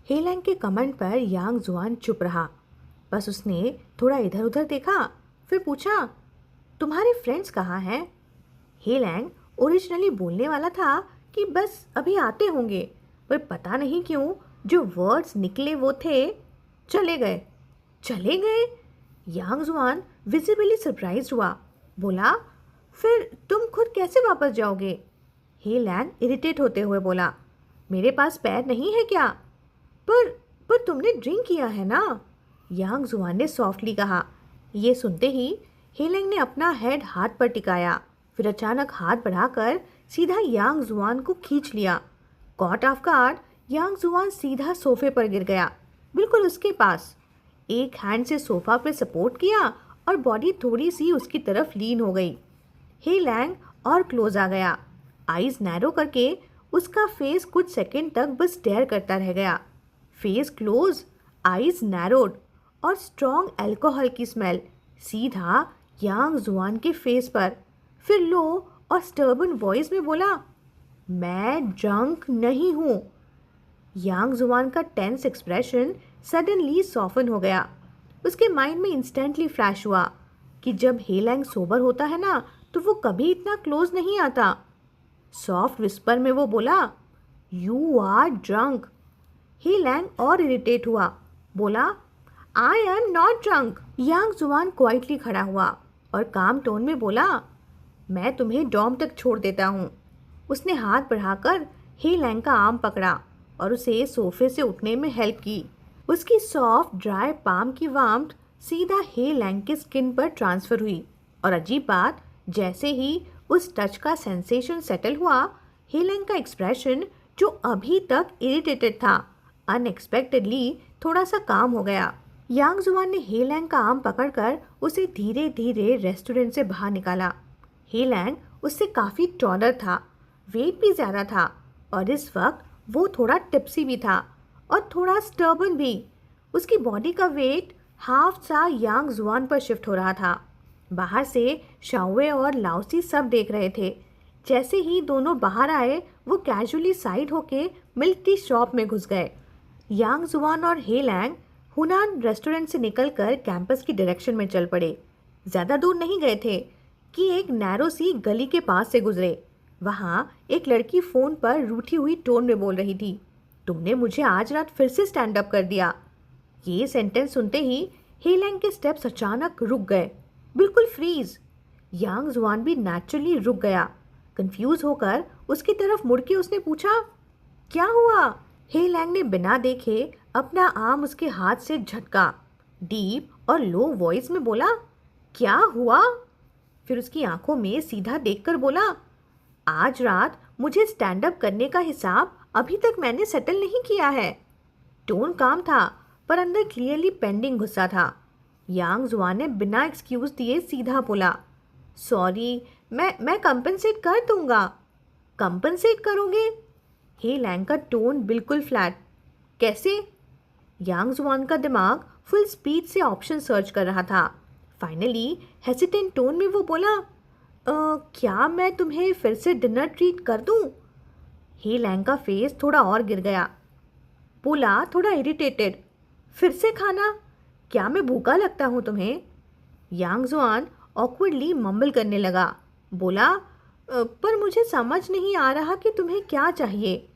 हेलेंग के कमेंट पर यांग जुआन चुप रहा। बस उसने थोड़ा इधर उधर देखा, फिर पूछा, तुम्हारे फ्रेंड्स कहाँ हैं? हेलेंग ओरिजिनली बोलने वाला था कि बस अभी आते होंगे, पर पता नहीं क्यों जो वर्ड्स निकले वो थे, चले गए। चले गए? यांग जुआन विजिबली सरप्राइज हुआ। बोला, फिर तुम खुद कैसे वापस जाओगे? हेलेंग इरिटेट होते हुए बोला, मेरे पास पैर नहीं है क्या? पर पर तुमने ड्रिंक किया है ना? यांग जुआन ने सॉफ्टली कहा। ये सुनते ही हेलेंग ने अपना हेड हाथ पर टिकाया, फिर अचानक हाथ बढ़ाकर सीधा यांग जुआन को खींच लिया। कॉट ऑफ गार्ड यांग जुआन सीधा सोफे पर गिर गया, बिल्कुल उसके पास। एक हैंड से सोफा पर सपोर्ट किया और बॉडी थोड़ी सी उसकी तरफ लीन हो गई। हेलेंग और क्लोज आ गया। आईज नैरो करके उसका फेस कुछ सेकंड तक बस स्टेयर करता रह गया। फेस क्लोज, आईज नैरोड और स्ट्रॉन्ग अल्कोहल की स्मेल सीधा यांग जुआन के फेस पर। फिर लो और स्टर्बन वॉइस में बोला, मैं ड्रंक नहीं हूँ। यांग जुआन का टेंस एक्सप्रेशन सडनली सॉफन हो गया। उसके माइंड में इंस्टेंटली फ्लैश हुआ कि जब हेलेंग सोबर होता है ना, तो वो कभी इतना क्लोज नहीं आता। सॉफ्ट विस्पर में वो बोला, यू आर ड्रंक। हेलेंग और इरिटेट हुआ, बोला, आई एम नॉट ड्रंक। यांग जुआन क्वाइटली खड़ा हुआ और काम टोन में बोला, मैं तुम्हें डॉम तक छोड़ देता हूँ। उसने हाथ बढ़ाकर हेलेंग का आर्म पकड़ा और उसे सोफे से उठने में हेल्प की। उसकी सॉफ्ट ड्राई पाम की वार्मथ सीधा हेलेंग के स्किन पर ट्रांसफर हुई और अजीब बात, जैसे ही उस टच का सेंसेशन सेटल हुआ, हेलेंग का एक्सप्रेशन जो अभी तक इरिटेटेड था, अनएक्सपेक्टेडली थोड़ा सा काम हो गया। यांग जुआन ने हेलेंग का आर्म पकड़कर उसे धीरे धीरे रेस्टोरेंट से बाहर निकाला। हेलेंग उससे काफ़ी टॉलर था, वेट भी ज़्यादा था और इस वक्त वो थोड़ा टिप्सी भी था और थोड़ा स्टर्बन भी। उसकी बॉडी का वेट हाफ सा यांग जुआन पर शिफ्ट हो रहा था। बाहर से शाओवे और लाओसी सब देख रहे थे। जैसे ही दोनों बाहर आए, वो कैजुअली साइड होके मिल्क टी शॉप में घुस गए। यांग जुआन और हेलेंग हुनान रेस्टोरेंट से निकलकर कैंपस की डायरेक्शन में चल पड़े। ज़्यादा दूर नहीं गए थे कि एक नैरो सी गली के पास से गुजरे। वहाँ एक लड़की फ़ोन पर रूठी हुई टोन में बोल रही थी, तुमने मुझे आज रात फिर से स्टैंड अप कर दिया। ये सेंटेंस सुनते ही हेलेंग के स्टेप्स अचानक रुक गए, बिल्कुल फ्रीज। यांग जुआन भी नेचुरली रुक गया। कंफ्यूज होकर उसकी तरफ मुड़ के उसने पूछा, क्या हुआ? हेलेंग ने बिना देखे अपना आर्म उसके हाथ से झटका, डीप और लो वॉइस में बोला, क्या हुआ? फिर उसकी आंखों में सीधा देखकर बोला, आज रात मुझे स्टैंड अप करने का हिसाब अभी तक मैंने सेटल नहीं किया है। टोन काम था, पर अंदर क्लियरली पेंडिंग गुस्सा था। यांग जुआन ने बिना एक्सक्यूज दिए सीधा बोला, सॉरी, मैं कंपनसेट कर दूंगा। कंपनसेट करोगे? हेलेंग का टोन बिल्कुल फ्लैट। कैसे? यांग जुआन का दिमाग फुल स्पीड से ऑप्शन सर्च कर रहा था। फाइनली हेसिटेंट टोन में वो बोला, क्या मैं तुम्हें फिर से डिनर ट्रीट कर दूं? हेलेंग का फेस थोड़ा और गिर गया। बोला थोड़ा इरिटेटेड, फिर से खाना? क्या मैं भूखा लगता हूँ तुम्हें? यांग जुआन ऑकवर्डली मम्बल करने लगा। बोला, पर मुझे समझ नहीं आ रहा कि तुम्हें क्या चाहिए।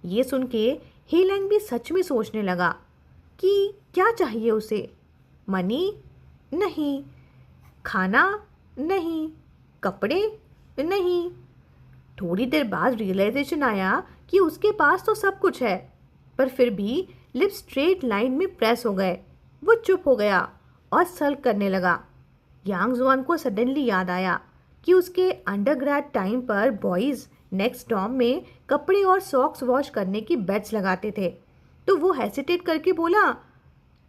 ये सुन के हेलेंग भी सच में सोचने लगा कि क्या चाहिए उसे। मनी? नहीं। खाना? नहीं। कपड़े? नहीं। थोड़ी देर बाद रियलाइजेशन आया कि उसके पास तो सब कुछ है, पर फिर भी लिप्स स्ट्रेट लाइन में प्रेस हो गए। वो चुप हो गया और सल्क करने लगा। यांग जुआन को सडनली याद आया कि उसके अंडरग्रेड टाइम पर बॉयज़ नेक्स्ट डॉर्म में कपड़े और सॉक्स वॉश करने की बेट्स लगाते थे। तो वो हेसिटेट करके बोला,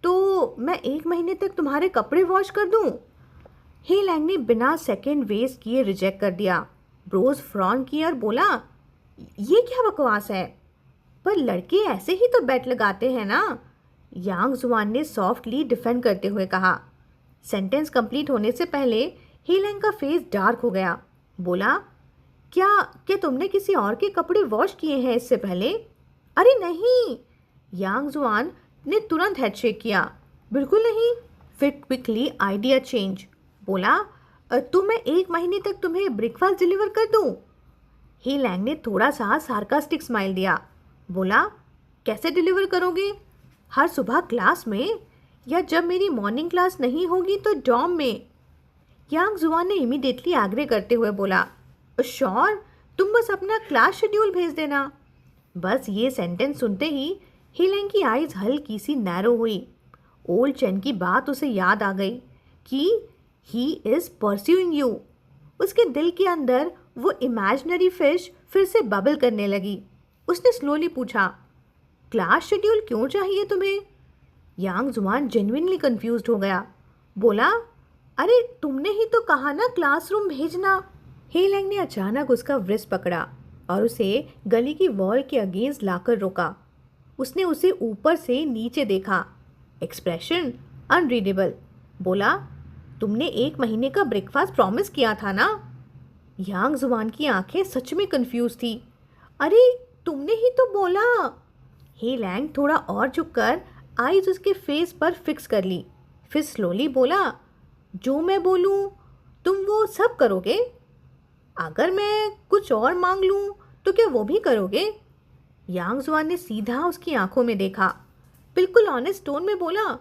तो मैं 1 महीने तक तुम्हारे कपड़े वॉश कर दूं? हेलेंग ने बिना सेकंड वेस्ट किए रिजेक्ट कर दिया। ब्रोज फ्रॉन किया और बोला, ये क्या बकवास है? पर लड़के ऐसे ही तो बेट लगाते हैं ना? यांग जुआन ने सॉफ्टली डिफेंड करते हुए कहा। सेंटेंस कंप्लीट होने से पहले हेलेंग का फेस डार्क हो गया। बोला, क्या क्या तुमने किसी और के कपड़े वॉश किए हैं इससे पहले? अरे नहीं, यांग जुआन ने तुरंत हेडशेक किया। बिल्कुल नहीं। फिर क्विकली आइडिया चेंज, बोला तो मैं 1 महीने तक तुम्हें ब्रेकफास्ट डिलीवर कर दूं? ही लैंग ने थोड़ा सा सार्कास्टिक स्माइल दिया, बोला कैसे डिलीवर करोगे? हर सुबह क्लास में, या जब मेरी मॉर्निंग क्लास नहीं होगी तो डॉर्म में? यांग जुआन ने इमीडिएटली एग्री करते हुए बोला, श्योर, तुम बस अपना क्लास शेड्यूल भेज देना। बस ये सेंटेंस सुनते ही हीलैंग की आइज हल्की सी नैरो हुई। ओल्ड चेन की बात उसे याद आ गई कि ही इज परस्यूइंग यू। उसके दिल के अंदर वो इमेजिनरी फिश फिर से बबल करने लगी। उसने स्लोली पूछा, क्लास शेड्यूल क्यों चाहिए तुम्हें? यांग जुआन जेन्युइनली कंफ्यूज्ड हो गया। बोला, अरे तुमने ही तो कहा ना क्लासरूम भेजना। हीलैंग ने अचानक उसका व्रिस्ट पकड़ा और उसे गली की वॉल के अगेंस्ट लाकर रोका। उसने उसे ऊपर से नीचे देखा, एक्सप्रेशन अनरीडेबल। बोला, तुमने 1 महीने का ब्रेकफास्ट प्रॉमिस किया था ना? यांग जुआन की आंखें सच में कंफ्यूज थी। अरे तुमने ही तो बोला। हीलैंग थोड़ा और झुककर आईज उसके फेस पर फिक्स कर ली। फिर स्लोली बोला, जो मैं बोलूं तुम वो सब करोगे? अगर मैं कुछ और मांग लूं तो क्या वो भी करोगे? यांग जुआन ने सीधा उसकी आंखों में देखा, बिल्कुल ऑनेस्ट टोन में बोला,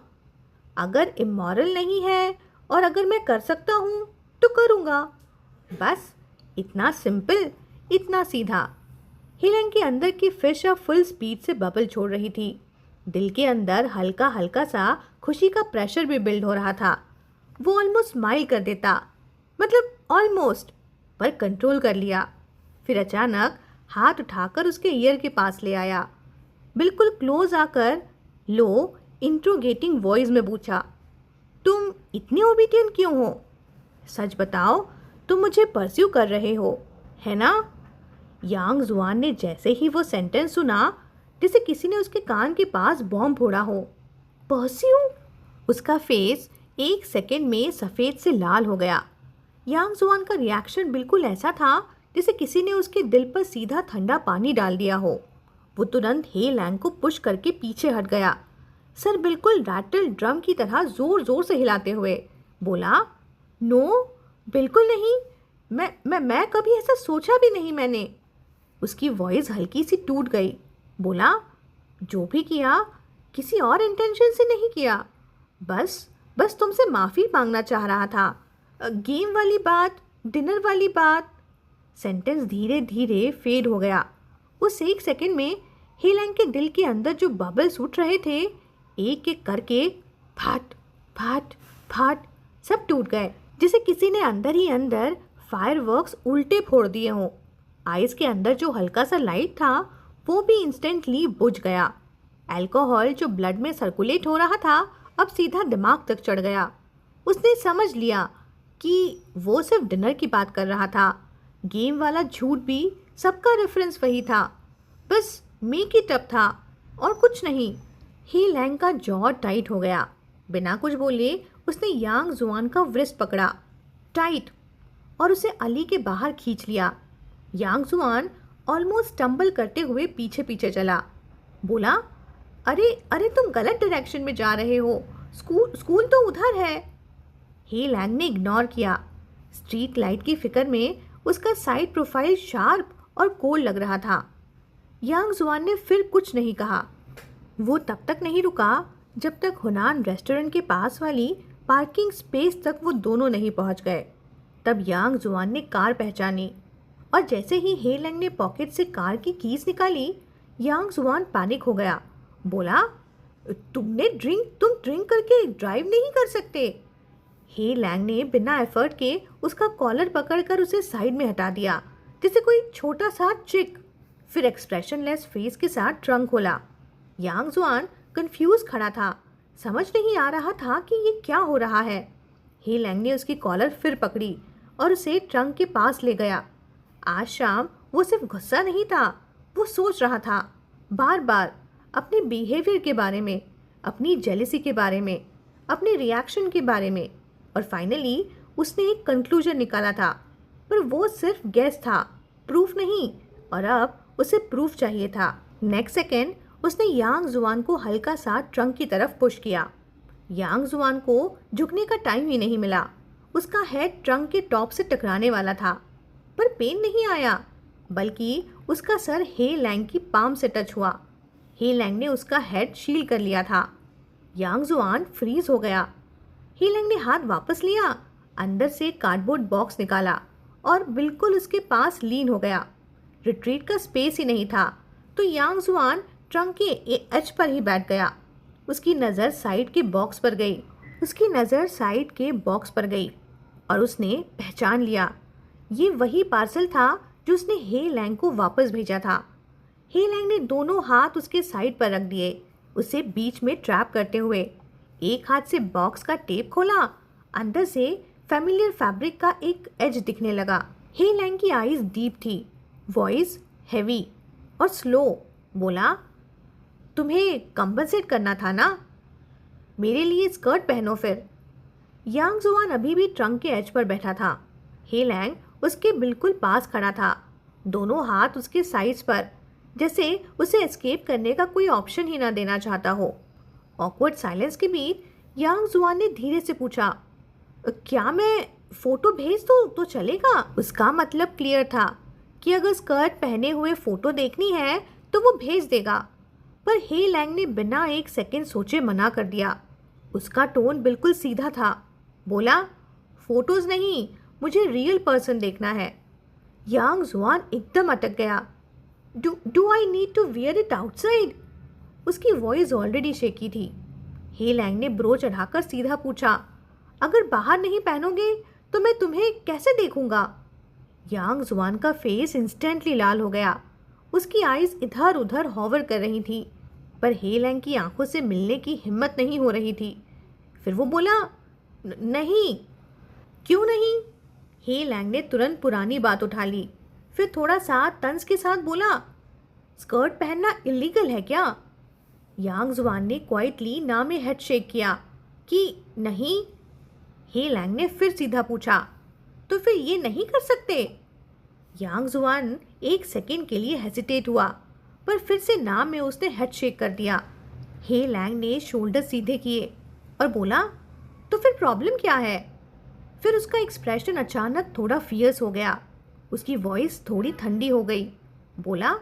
अगर इमोरल नहीं है और अगर मैं कर सकता हूं तो करूंगा। बस इतना सिंपल, इतना सीधा। हीलैंग के अंदर की फिश अब फुल स्पीड से बबल छोड़ रही थी। दिल के अंदर हल्का हल्का सा खुशी का प्रेशर भी बिल्ड हो रहा था। वो ऑलमोस्ट स्माइल कर देता, मतलब ऑलमोस्ट, पर कंट्रोल कर लिया। फिर अचानक हाथ उठाकर उसके ईयर के पास ले आया। बिल्कुल क्लोज आकर लो इंट्रोगेटिंग वॉइस में पूछा, तुम इतने ओबीडियंट क्यों हो? सच बताओ, तुम मुझे परस्यू कर रहे हो, है ना? यांग जुआन ने जैसे ही वो सेंटेंस सुना, जैसे किसी ने उसके कान के पास बॉम्ब फोड़ा हो। परस्यू? उसका फेस 1 सेकेंड में सफ़ेद से लाल हो गया। यांग जुआन का रिएक्शन बिल्कुल ऐसा था जैसे किसी ने उसके दिल पर सीधा ठंडा पानी डाल दिया हो। वो तुरंत हे लैंग को पुश करके पीछे हट गया, सर बिल्कुल रैटल ड्रम की तरह जोर जोर से हिलाते हुए। बोला, नो, बिल्कुल नहीं, मैं कभी ऐसा सोचा भी नहीं मैंने। उसकी वॉइस हल्की सी टूट गई। बोला, जो भी किया किसी और इंटेंशन से नहीं किया, बस तुमसे माफ़ी मांगना चाह रहा था। गेम वाली बात, डिनर वाली बात। सेंटेंस धीरे धीरे फेड हो गया। उस 1 सेकेंड में हीलैंग के दिल के अंदर जो बबल्स उठ रहे थे, एक एक करके फाट फाट फाट सब टूट गए, जैसे किसी ने अंदर ही अंदर फायरवर्क्स उल्टे फोड़ दिए हों। आइस के अंदर जो हल्का सा लाइट था वो भी इंस्टेंटली बुझ गया। अल्कोहल जो ब्लड में सर्कुलेट हो रहा था अब सीधा दिमाग तक चढ़ गया। उसने समझ लिया कि वो सिर्फ डिनर की बात कर रहा था। गेम वाला झूठ भी सबका रेफरेंस वही था, बस मेक इट अप था और कुछ नहीं। ही लैंग का जॉ टाइट हो गया। बिना कुछ बोले उसने यांग जुआन का व्रिस्ट पकड़ा टाइट और उसे अली के बाहर खींच लिया। यांग जुआन ऑलमोस्ट टम्बल करते हुए पीछे पीछे चला। बोला, अरे अरे तुम गलत डायरेक्शन में जा रहे हो, स्कूल तो उधर है। ही लैंग ने इग्नोर किया। स्ट्रीट लाइट की फिक्र में उसका साइड प्रोफाइल शार्प और कोल्ड लग रहा था। यांग जुआन ने फिर कुछ नहीं कहा। वो तब तक नहीं रुका जब तक हुनान रेस्टोरेंट के पास वाली पार्किंग स्पेस तक वो दोनों नहीं पहुंच गए। तब यांग जुआन ने कार पहचानी और जैसे ही हे लैंग ने पॉकेट से कार की कीज निकाली, यांग जुआन पैनिक हो गया। बोला, तुम ड्रिंक करके ड्राइव नहीं कर सकते। हे लैंग ने बिना एफर्ट के उसका कॉलर पकड़कर उसे साइड में हटा दिया, जैसे कोई छोटा सा चिक। फिर एक्सप्रेशनलेस फेस के साथ ट्रंक खोला। यांग जुआन कंफ्यूज खड़ा था, समझ नहीं आ रहा था कि ये क्या हो रहा है। हे लैंग ने उसकी कॉलर फिर पकड़ी और उसे ट्रंक के पास ले गया। आज शाम वो सिर्फ गुस्सा नहीं था, वो सोच रहा था बार बार अपने बिहेवियर के बारे में, अपनी जेलिसी के बारे में, अपने रिएक्शन के बारे में, और फाइनली उसने एक कंक्लूजन निकाला था। पर वो सिर्फ गेस था, प्रूफ नहीं, और अब उसे प्रूफ चाहिए था। नेक्स्ट सेकेंड उसने यांग जुआन को हल्का सा ट्रंक की तरफ पुश किया। यांग जुआन को झुकने का टाइम ही नहीं मिला। उसका हेड ट्रंक के टॉप से टकराने वाला था, पर पेन नहीं आया, बल्कि उसका सर हे लैंग की पाम से टच हुआ। हे लैंग ने उसका हेड शील कर लिया था। यांग जुआन फ्रीज हो गया। हे लैंग ने हाथ वापस लिया, अंदर से कार्डबोर्ड बॉक्स निकाला और बिल्कुल उसके पास लीन हो गया। रिट्रीट का स्पेस ही नहीं था, तो यांग जुआन ट्रंक के एज पर ही बैठ गया। उसकी नज़र साइड के बॉक्स पर गई और उसने पहचान लिया, ये वही पार्सल था जो उसने हे लैंग को वापस भेजा था। हे लैंग ने दोनों हाथ उसके साइड पर रख दिए, उसे बीच में ट्रैप करते हुए। एक हाथ से बॉक्स का टेप खोला, अंदर से फैमिलियर फैब्रिक का एक एज दिखने लगा। हे लैंग की आईज डीप थी, वॉइस हैवी और स्लो। बोला, तुम्हें कंपनसेट करना था ना, मेरे लिए स्कर्ट पहनो फिर। यांग जुआन अभी भी ट्रंक के एज पर बैठा था। हे लैंग उसके बिल्कुल पास खड़ा था, दोनों हाथ उसके साइड्स पर, जैसे उसे एस्केप करने का कोई ऑप्शन ही ना देना चाहता हो। ऑकवर्ड साइलेंस के बीच यांग जुआन ने धीरे से पूछा, क्या मैं फोटो भेज दूँ तो चलेगा? उसका मतलब क्लियर था कि अगर स्कर्ट पहने हुए फोटो देखनी है तो वो भेज देगा, पर हे लैंग ने बिना एक सेकंड सोचे मना कर दिया। उसका टोन बिल्कुल सीधा था। बोला, फोटोज नहीं, मुझे रियल पर्सन देखना है। यांग जुआन एकदम अटक गया। Do I need to wear it outside? उसकी वॉइस ऑलरेडी शेकी थी। हे लैंग ने ब्रो चढ़ाकर सीधा पूछा, अगर बाहर नहीं पहनोगे तो मैं तुम्हें कैसे देखूंगा? यांग जुआन का फेस इंस्टेंटली लाल हो गया। उसकी आईज इधर उधर हॉवर कर रही थी, पर हे लैंग की आंखों से मिलने की हिम्मत नहीं हो रही थी। फिर वो बोला, नहीं। क्यों नहीं? हे लैंग ने तुरंत पुरानी बात उठा ली, फिर थोड़ा सा तंज के साथ बोला, स्कर्ट पहनना इलीगल है क्या? यांग जुआन ने क्वाइटली ना में हेड शेक किया कि नहीं। हे लैंग ने फिर सीधा पूछा, तो फिर ये नहीं कर सकते? यांग जुआन एक सेकेंड के लिए हेजिटेट हुआ, पर फिर से ना में उसने हेड शेक कर दिया। हे लैंग ने शोल्डर सीधे किए और बोला, तो फिर प्रॉब्लम क्या है? फिर उसका एक्सप्रेशन अचानक थोड़ा फियर्स हो गया। उसकी वॉइस थोड़ी ठंडी हो गई। बोला,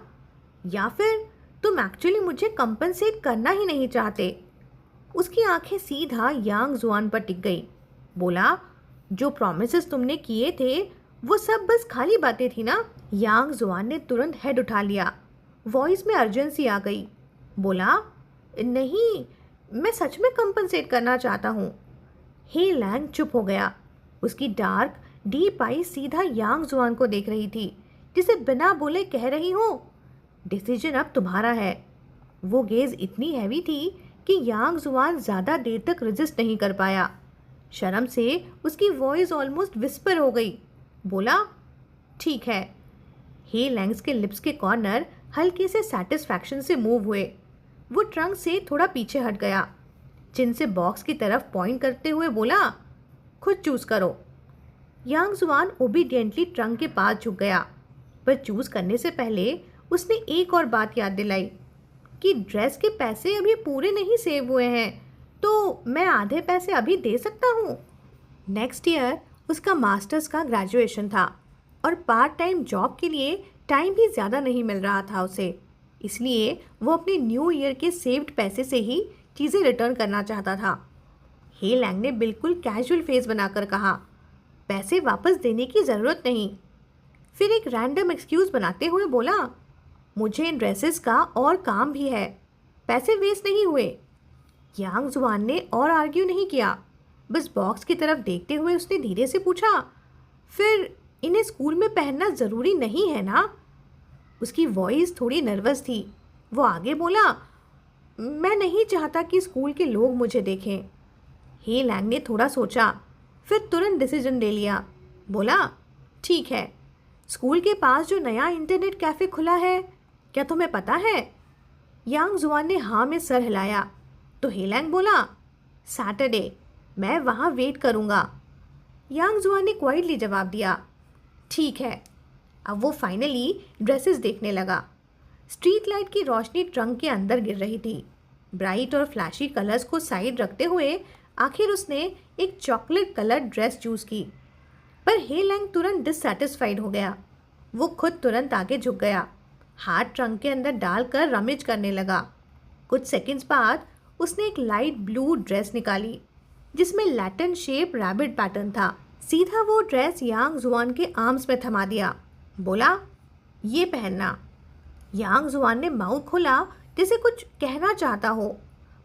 या फिर तुम एक्चुअली मुझे कंपनसेट करना ही नहीं चाहते? उसकी आंखें सीधा यांग जुआन पर टिक गई। बोला, जो प्रॉमिसेस तुमने किए थे वो सब बस खाली बातें थी ना? यांग जुआन ने तुरंत हेड उठा लिया। वॉइस में अर्जेंसी आ गई। बोला, नहीं, मैं सच में कंपनसेट करना चाहता हूँ। हे लैंग चुप हो गया। उसकी डार्क डीप आई सीधा यांग जुआन को देख रही थी, जिसे बिना बोले कह रही हूँ, डिसीजन अब तुम्हारा है। वो गेज इतनी हैवी थी कि यांग जुआन ज़्यादा देर तक रेजिस्ट नहीं कर पाया। शर्म से उसकी वॉइस ऑलमोस्ट विस्पर हो गई। बोला, ठीक है। हे लैंग्स के लिप्स के कॉर्नर हल्के से सेटिस्फैक्शन से मूव हुए। वो ट्रंक से थोड़ा पीछे हट गया, चिन से बॉक्स की तरफ पॉइंट करते हुए बोला, खुद चूज करो। यांग जुआन ओबीडियंटली ट्रंक के पास झुक गया, पर चूज करने से पहले उसने एक और बात याद दिलाई कि ड्रेस के पैसे अभी पूरे नहीं सेव हुए हैं, तो मैं आधे पैसे अभी दे सकता हूँ। नेक्स्ट ईयर उसका मास्टर्स का ग्रेजुएशन था और पार्ट टाइम जॉब के लिए टाइम भी ज़्यादा नहीं मिल रहा था उसे, इसलिए वो अपने न्यू ईयर के सेव्ड पैसे से ही चीज़ें रिटर्न करना चाहता था। हे लैंग ने बिल्कुल कैजुअल फेस बनाकर कहा, पैसे वापस देने की ज़रूरत नहीं। फिर एक रैंडम एक्सक्यूज़ बनाते हुए बोला, मुझे इन ड्रेसेस का और काम भी है, पैसे वेस्ट नहीं हुए। यांग जुआन ने और आर्ग्यू नहीं किया, बस बॉक्स की तरफ देखते हुए उसने धीरे से पूछा, फिर इन्हें स्कूल में पहनना ज़रूरी नहीं है ना? उसकी वॉइस थोड़ी नर्वस थी। वो आगे बोला, मैं नहीं चाहता कि स्कूल के लोग मुझे देखें। हे लैंग ने थोड़ा सोचा, फिर तुरंत डिसीजन ले लिया। बोला, ठीक है, स्कूल के पास जो नया इंटरनेट कैफ़े खुला है, क्या तुम्हें पता है? यांग जुआन ने हाँ में सर हिलाया। तो हे लैंग बोला, सैटरडे, मैं वहाँ वेट करूँगा। यांग जुआन ने क्वाइटली जवाब दिया, ठीक है। अब वो फाइनली ड्रेसेस देखने लगा। स्ट्रीट लाइट की रोशनी ट्रंक के अंदर गिर रही थी। ब्राइट और फ्लैशी कलर्स को साइड रखते हुए आखिर उसने एक चॉकलेट कलर ड्रेस चूज की। पर हे लैंग तुरंत डिससैटिस्फाइड हो गया। वो खुद तुरंत आगे झुक गया, हाथ ट्रंक के अंदर डालकर रमेज करने लगा। कुछ सेकंड्स बाद उसने एक लाइट ब्लू ड्रेस निकाली जिसमें लैटिन शेप रैबिट पैटर्न था। सीधा वो ड्रेस यांग जुआन के आर्म्स में थमा दिया। बोला, ये पहनना। यांग जुआन ने माउथ खोला जैसे कुछ कहना चाहता हो,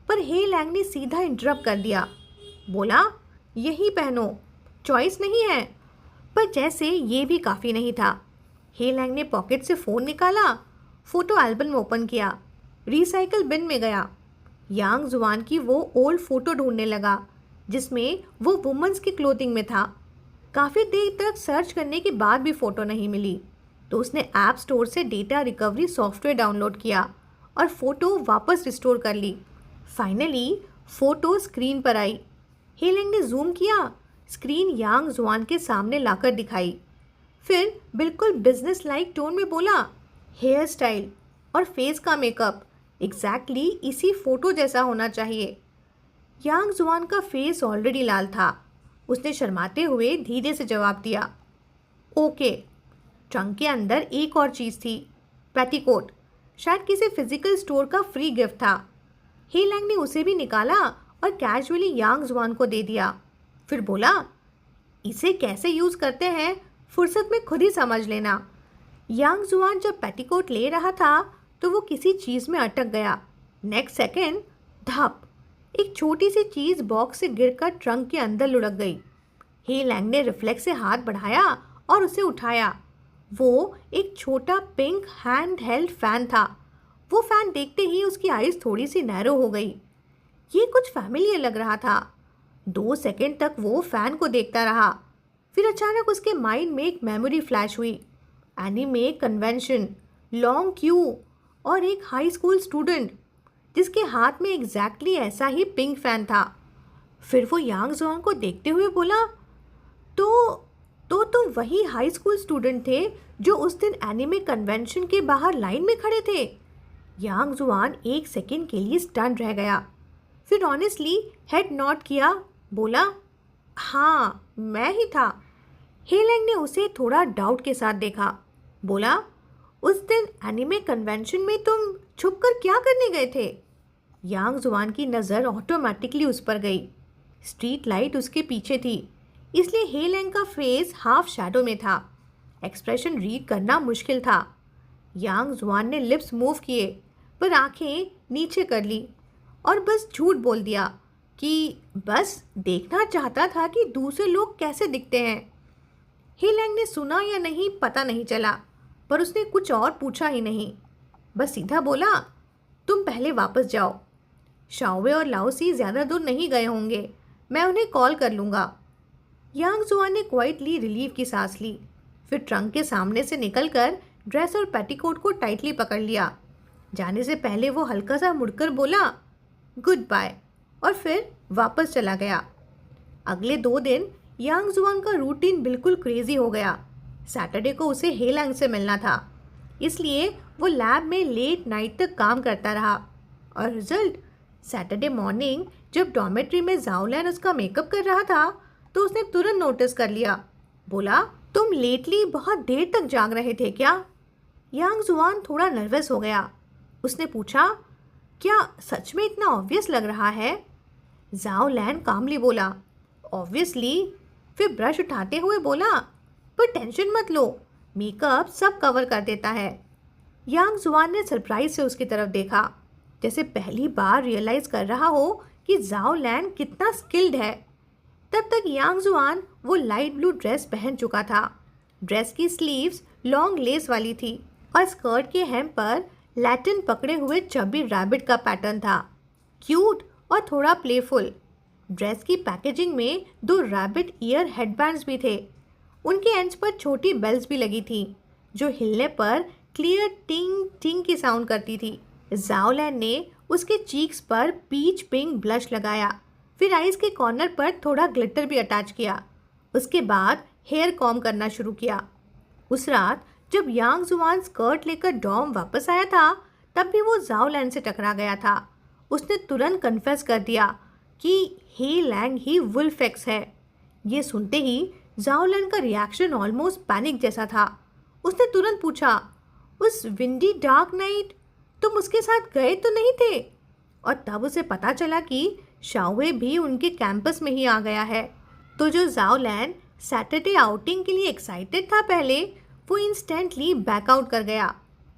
पर हे लैंग ने सीधा इंटरप्ट कर दिया। बोला, यही पहनो, चॉइस नहीं है। पर जैसे ये भी काफ़ी नहीं था। हे लैंग ने पॉकेट से फ़ोन निकाला, फ़ोटो एल्बम ओपन किया, रिसाइकल बिन में गया। यांग जुआन की वो ओल्ड फ़ोटो ढूंढने लगा जिसमें वो वुमेन्स की क्लोथिंग में था। काफ़ी देर तक सर्च करने के बाद भी फ़ोटो नहीं मिली, तो उसने ऐप स्टोर से डेटा रिकवरी सॉफ्टवेयर डाउनलोड किया और फ़ोटो वापस रिस्टोर कर ली। फाइनली फ़ोटो स्क्रीन पर आई। हे लैंग ने जूम किया, स्क्रीन यांग जुआन के सामने लाकर दिखाई। फिर बिल्कुल बिजनेस लाइक टोन में बोला, हेयर स्टाइल और फेस का मेकअप एग्जैक्टली इसी फ़ोटो जैसा होना चाहिए। यांग जुआन का फेस ऑलरेडी लाल था। उसने शर्माते हुए धीरे से जवाब दिया, ओके। ट्रंक के अंदर एक और चीज़ थी, पेटीकोट। शायद किसी फिजिकल स्टोर का फ्री गिफ्ट था। हे लैंग ने उसे भी निकाला और कैजुअली यांग जुआन को दे दिया। फिर बोला, इसे कैसे यूज़ करते हैं फुर्सत में खुद ही समझ लेना। यांग जुआन जब पेटीकोट ले रहा था तो वो किसी चीज़ में अटक गया। नेक्स्ट सेकेंड धप, एक छोटी सी चीज़ बॉक्स से गिरकर ट्रंक के अंदर लुढ़क गई। हे लैंग ने रिफ्लेक्स से हाथ बढ़ाया और उसे उठाया। वो एक छोटा पिंक हैंड हेल्ड फैन था। वो फैन देखते ही उसकी आइज़ थोड़ी सी नैरो हो गई। ये कुछ फैमिलियर लग रहा था। 2 सेकंड तक वो फैन को देखता रहा। फिर अचानक उसके माइंड में एक मेमोरी फ्लैश हुई। एनीमे कन्वेंशन, लॉन्ग क्यू और एक हाई स्कूल स्टूडेंट जिसके हाथ में एग्जैक्टली ऐसा ही पिंक फैन था। फिर वो यांग जुआन को देखते हुए बोला, तो तुम वही हाई स्कूल स्टूडेंट थे जो उस दिन एनीमे कन्वेंशन के बाहर लाइन में खड़े थे। यांग जुआन 1 सेकंड के लिए स्टन रह गया। फिर ऑनेस्टली हेड नॉड किया, बोला, हाँ मैं ही था। हे लैंग ने उसे थोड़ा डाउट के साथ देखा। बोला, उस दिन एनीमे कन्वेंशन में तुम छुपकर क्या करने गए थे? यांग जुआन की नज़र ऑटोमेटिकली उस पर गई। स्ट्रीट लाइट उसके पीछे थी, इसलिए हे लैंग का फेस हाफ शैडो में था। एक्सप्रेशन रीड करना मुश्किल था। यांग जुआन ने लिप्स मूव किए पर आंखें नीचे कर ली और बस झूठ बोल दिया कि बस देखना चाहता था कि दूसरे लोग कैसे दिखते हैं। हे लैंग ने सुना या नहीं पता नहीं चला, पर उसने कुछ और पूछा ही नहीं। बस सीधा बोला, तुम पहले वापस जाओ। शाओवे और लाओसी ज़्यादा दूर नहीं गए होंगे, मैं उन्हें कॉल कर लूँगा। यांग जुआन ने क्वाइटली रिलीफ की सांस ली। फिर ट्रंक के सामने से निकलकर ड्रेस और पेटीकोट को टाइटली पकड़ लिया। जाने से पहले वो हल्का सा मुड़कर बोला, गुड बाय, और फिर वापस चला गया। अगले 2 दिन यांग जुआन का रूटीन बिल्कुल क्रेजी हो गया। सैटरडे को उसे हे लैंग से मिलना था, इसलिए वो लैब में लेट नाइट तक काम करता रहा। और रिजल्ट, सैटरडे मॉर्निंग जब डॉर्मेट्री में ज़ाओलैन उसका मेकअप कर रहा था तो उसने तुरंत नोटिस कर लिया। बोला, तुम लेटली बहुत देर तक जाग रहे थे क्या? यांग जुआन थोड़ा नर्वस हो गया। उसने पूछा, क्या सच में इतना ऑब्वियस लग रहा है? ज़ाओलैन कामली बोला, ऑब्वियसली। फिर ब्रश उठाते हुए बोला, पर टेंशन मत लो, मेकअप सब कवर कर देता है। यांग जुआन ने सरप्राइज से उसकी तरफ देखा, जैसे पहली बार रियलाइज कर रहा हो कि ज़ाओलैन कितना स्किल्ड है। तब तक यांग जुआन वो लाइट ब्लू ड्रेस पहन चुका था। ड्रेस की स्लीव्स लॉन्ग लेस वाली थी और स्कर्ट के हेम पर लैटिन पकड़े हुए चबी रैबिट का पैटर्न था, क्यूट और थोड़ा प्लेफुल। ड्रेस की पैकेजिंग में 2 रैबिट ईयर हेडबैंड्स भी थे। उनके एंड्स पर छोटी बेल्स भी लगी थी जो हिलने पर क्लियर टिंग टिंग की साउंड करती थी। ज़ाओलैन ने उसके चीक्स पर पीच पिंक ब्लश लगाया, फिर आइज के कॉर्नर पर थोड़ा ग्लिटर भी अटैच किया। उसके बाद हेयर कॉम करना शुरू किया। उस रात जब यांग जुआन स्कर्ट लेकर डॉम वापस आया था तब भी वो जाओ लैन से टकरा गया था। उसने तुरंत कन्फेस कर दिया कि हे लैंग ही वुल्फेक्स है। ये सुनते ही जाओ लैन का रिएक्शन ऑलमोस्ट पैनिक जैसा था। उसने तुरंत पूछा, उस विंडी डार्क नाइट तुम उसके साथ गए तो नहीं थे? और तब उसे पता चला कि शाओवे भी उनके कैंपस में ही आ गया है। तो जो जाओ लैन सैटरडे आउटिंग के लिए एक्साइटेड था पहले, वो इंस्टेंटली बैकआउट कर गया।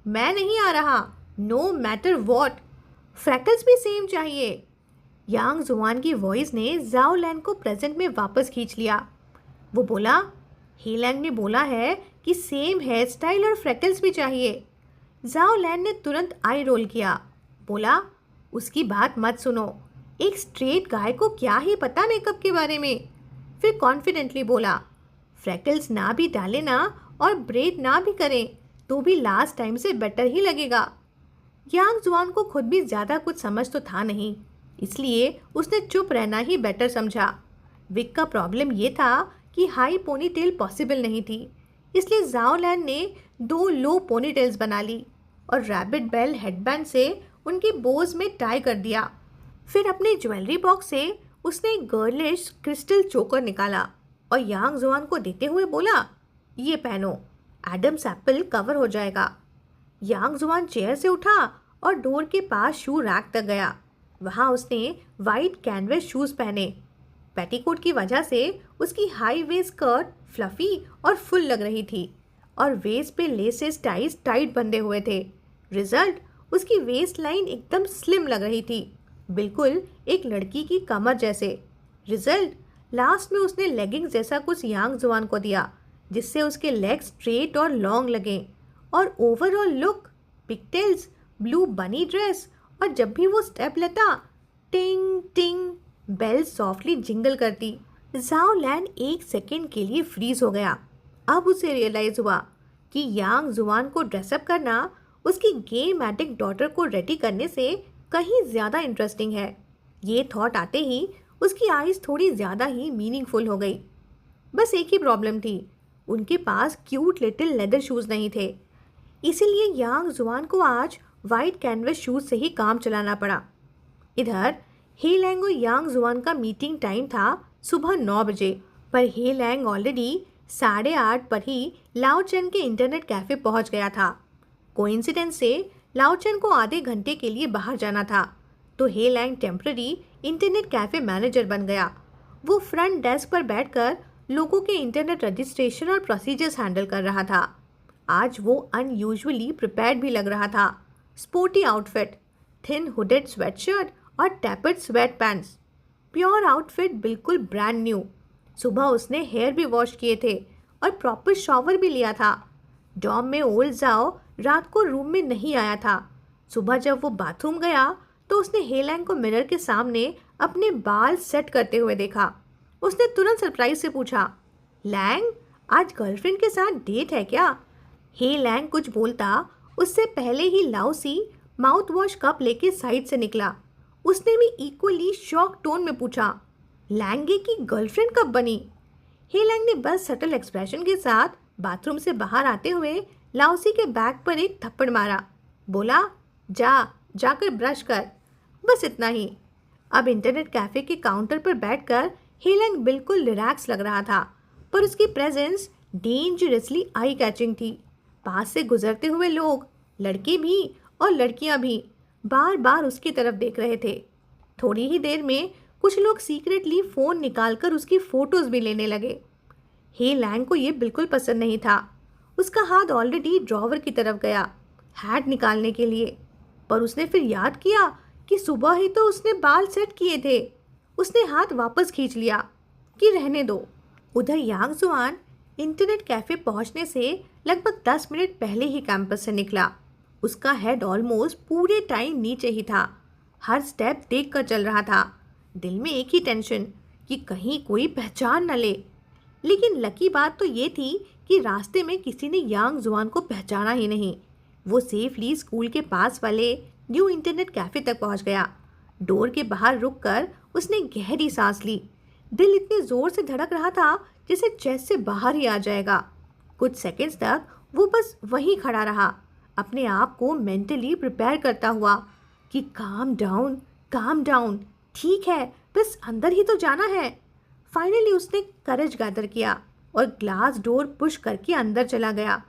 मैं नहीं आ रहा, नो मैटर वॉट, फ्रैकल्स भी सेम चाहिए। यांग जुआन की वॉइस ने जाओ लैन को प्रेजेंट में वापस खींच लिया। वो बोला, हे लैंग ने बोला है कि सेम हेयर स्टाइल और फ्रैकल्स भी चाहिए। जाओ लैन ने तुरंत आई रोल किया, बोला, उसकी बात मत सुनो, एक स्ट्रेट गाय को क्या ही पता मेकअप के बारे में। फिर कॉन्फिडेंटली बोला, फ्रैकल्स ना भी डाले ना और ब्रेड ना भी करें तो भी लास्ट टाइम से बेटर ही लगेगा। यांग जुआन को खुद भी ज़्यादा कुछ समझ तो था नहीं, इसलिए उसने चुप रहना ही बेटर समझा। विक का प्रॉब्लम ये था कि हाई पोनीटेल पॉसिबल नहीं थी, इसलिए जाओ लैन ने 2 लो पोनीटेल्स बना ली और रैबिट बेल हेडबैंड से उनकी बोज में टाई कर दिया। फिर अपने ज्वेलरी बॉक्स से उसने एक गर्लिश क्रिस्टल चोकर निकाला और यांग जुआन को देते हुए बोला, ये पहनो, एडम्स एप्पल कवर हो जाएगा। यांग जुआन चेयर से उठा और डोर के पास शू रैक तक गया। वहाँ उसने वाइट कैनवस शूज़ पहने। पेटीकोट की वजह से उसकी हाई वेस्ट स्कर्ट फ्लफी और फुल लग रही थी और वेस्ट पे लेसेस टाइज टाइट बंधे हुए थे। रिजल्ट, उसकी वेस्ट लाइन एकदम स्लिम लग रही थी, बिल्कुल एक लड़की की कमर जैसे। रिजल्ट, लास्ट में उसने लेगिंग्स जैसा कुछ यांग जुआन को दिया जिससे उसके लेग्स स्ट्रेट और लॉन्ग लगे। और ओवरऑल लुक, पिगटेल्स, ब्लू बनी ड्रेस, और जब भी वो स्टेप लेता टिंग टिंग बेल सॉफ्टली जिंगल करती। जाओ लैन एक सेकेंड के लिए फ्रीज हो गया। अब उसे रियलाइज हुआ कि यांग जुआन को ड्रेसअप करना उसकी गेम एडिक्ट डॉटर को रेडी करने से कहीं ज़्यादा इंटरेस्टिंग है। ये थॉट आते ही उसकी आइज़ थोड़ी ज़्यादा ही मीनिंगफुल हो गई। बस एक ही प्रॉब्लम थी, उनके पास क्यूट लिटिल लेदर शूज़ नहीं थे, इसीलिए यांग जुआन को आज वाइट कैनवस शूज़ से ही काम चलाना पड़ा। इधर हे लैंग और यांग जुआन का मीटिंग टाइम था सुबह 9 बजे, पर हे लैंग ऑलरेडी 8:30 पर ही लाओ चेन के इंटरनेट कैफ़े पहुंच गया था। कोइंसिडेंस से लाओ चेन को आधे घंटे के लिए बाहर जाना था, तो He Lang temporary internet cafe manager बन गया। वो फ्रंट डेस्क पर बैठकर लोगों के इंटरनेट रजिस्ट्रेशन और प्रोसीजर्स हैंडल कर रहा था। आज वो अनयूजुअली प्रिपेयर्ड भी लग रहा था। Sporty outfit, thin hooded sweatshirt और tapered sweat pants, pure outfit, बिल्कुल ब्रांड न्यू। सुबह उसने हेयर भी वॉश किए थे और प्रॉपर शॉवर भी लिया था। डॉम में ओल्ड जाओ रात को रूम में नहीं आया था। सुबह जब वो बाथरूम गया तो उसने हे लैंग को मिरर के सामने अपने बाल सेट करते हुए देखा। उसने तुरंत सरप्राइज से पूछा, लैंग, आज गर्लफ्रेंड के साथ डेट है क्या? हे लैंग कुछ बोलता उससे पहले ही लाओसी माउथ वॉश कप लेके साइड से निकला। उसने भी इक्वली शॉक टोन में पूछा, लैंगे की गर्लफ्रेंड कब बनी? हे लैंग ने बस सटल एक्सप्रेशन के साथ बाथरूम से बाहर आते हुए लाओसी के बैक पर एक थप्पड़ मारा। बोला, जाकर ब्रश कर। बस इतना ही। अब इंटरनेट कैफ़े के काउंटर पर बैठकर हे लैंग बिल्कुल रिलैक्स लग रहा था, पर उसकी प्रेजेंस डेंजरसली आई कैचिंग थी। पास से गुजरते हुए लोग, लड़के भी और लड़कियां भी, बार बार उसकी तरफ देख रहे थे। थोड़ी ही देर में कुछ लोग सीक्रेटली फ़ोन निकालकर उसकी फ़ोटोज़ भी लेने लगे। हे लैंग को ये बिल्कुल पसंद नहीं था। उसका हाथ ऑलरेडी ड्रॉवर की तरफ गया हैट निकालने के लिए, पर उसने फिर याद किया कि सुबह ही तो उसने बाल सेट किए थे। उसने हाथ वापस खींच लिया कि रहने दो। उधर यांग जुआन इंटरनेट कैफ़े पहुंचने से लगभग 10 मिनट पहले ही कैंपस से निकला। उसका हेड ऑलमोस्ट पूरे टाइम नीचे ही था। हर स्टेप देख कर चल रहा था। दिल में एक ही टेंशन कि कहीं कोई पहचान न ले। लेकिन लकी बात तो ये थी कि रास्ते में किसी ने यांग जुआन को पहचाना ही नहीं। वो सेफली स्कूल के पास वाले न्यू इंटरनेट कैफ़े तक पहुंच गया। डोर के बाहर रुककर उसने गहरी सांस ली। दिल इतने ज़ोर से धड़क रहा था जैसे चेस्ट से बाहर ही आ जाएगा। कुछ सेकंड्स तक वो बस वहीं खड़ा रहा, अपने आप को मेंटली प्रिपेयर करता हुआ कि काम डाउन, ठीक है, बस अंदर ही तो जाना है। फाइनली उसने करेज गैदर किया और ग्लास डोर पुश करके अंदर चला गया।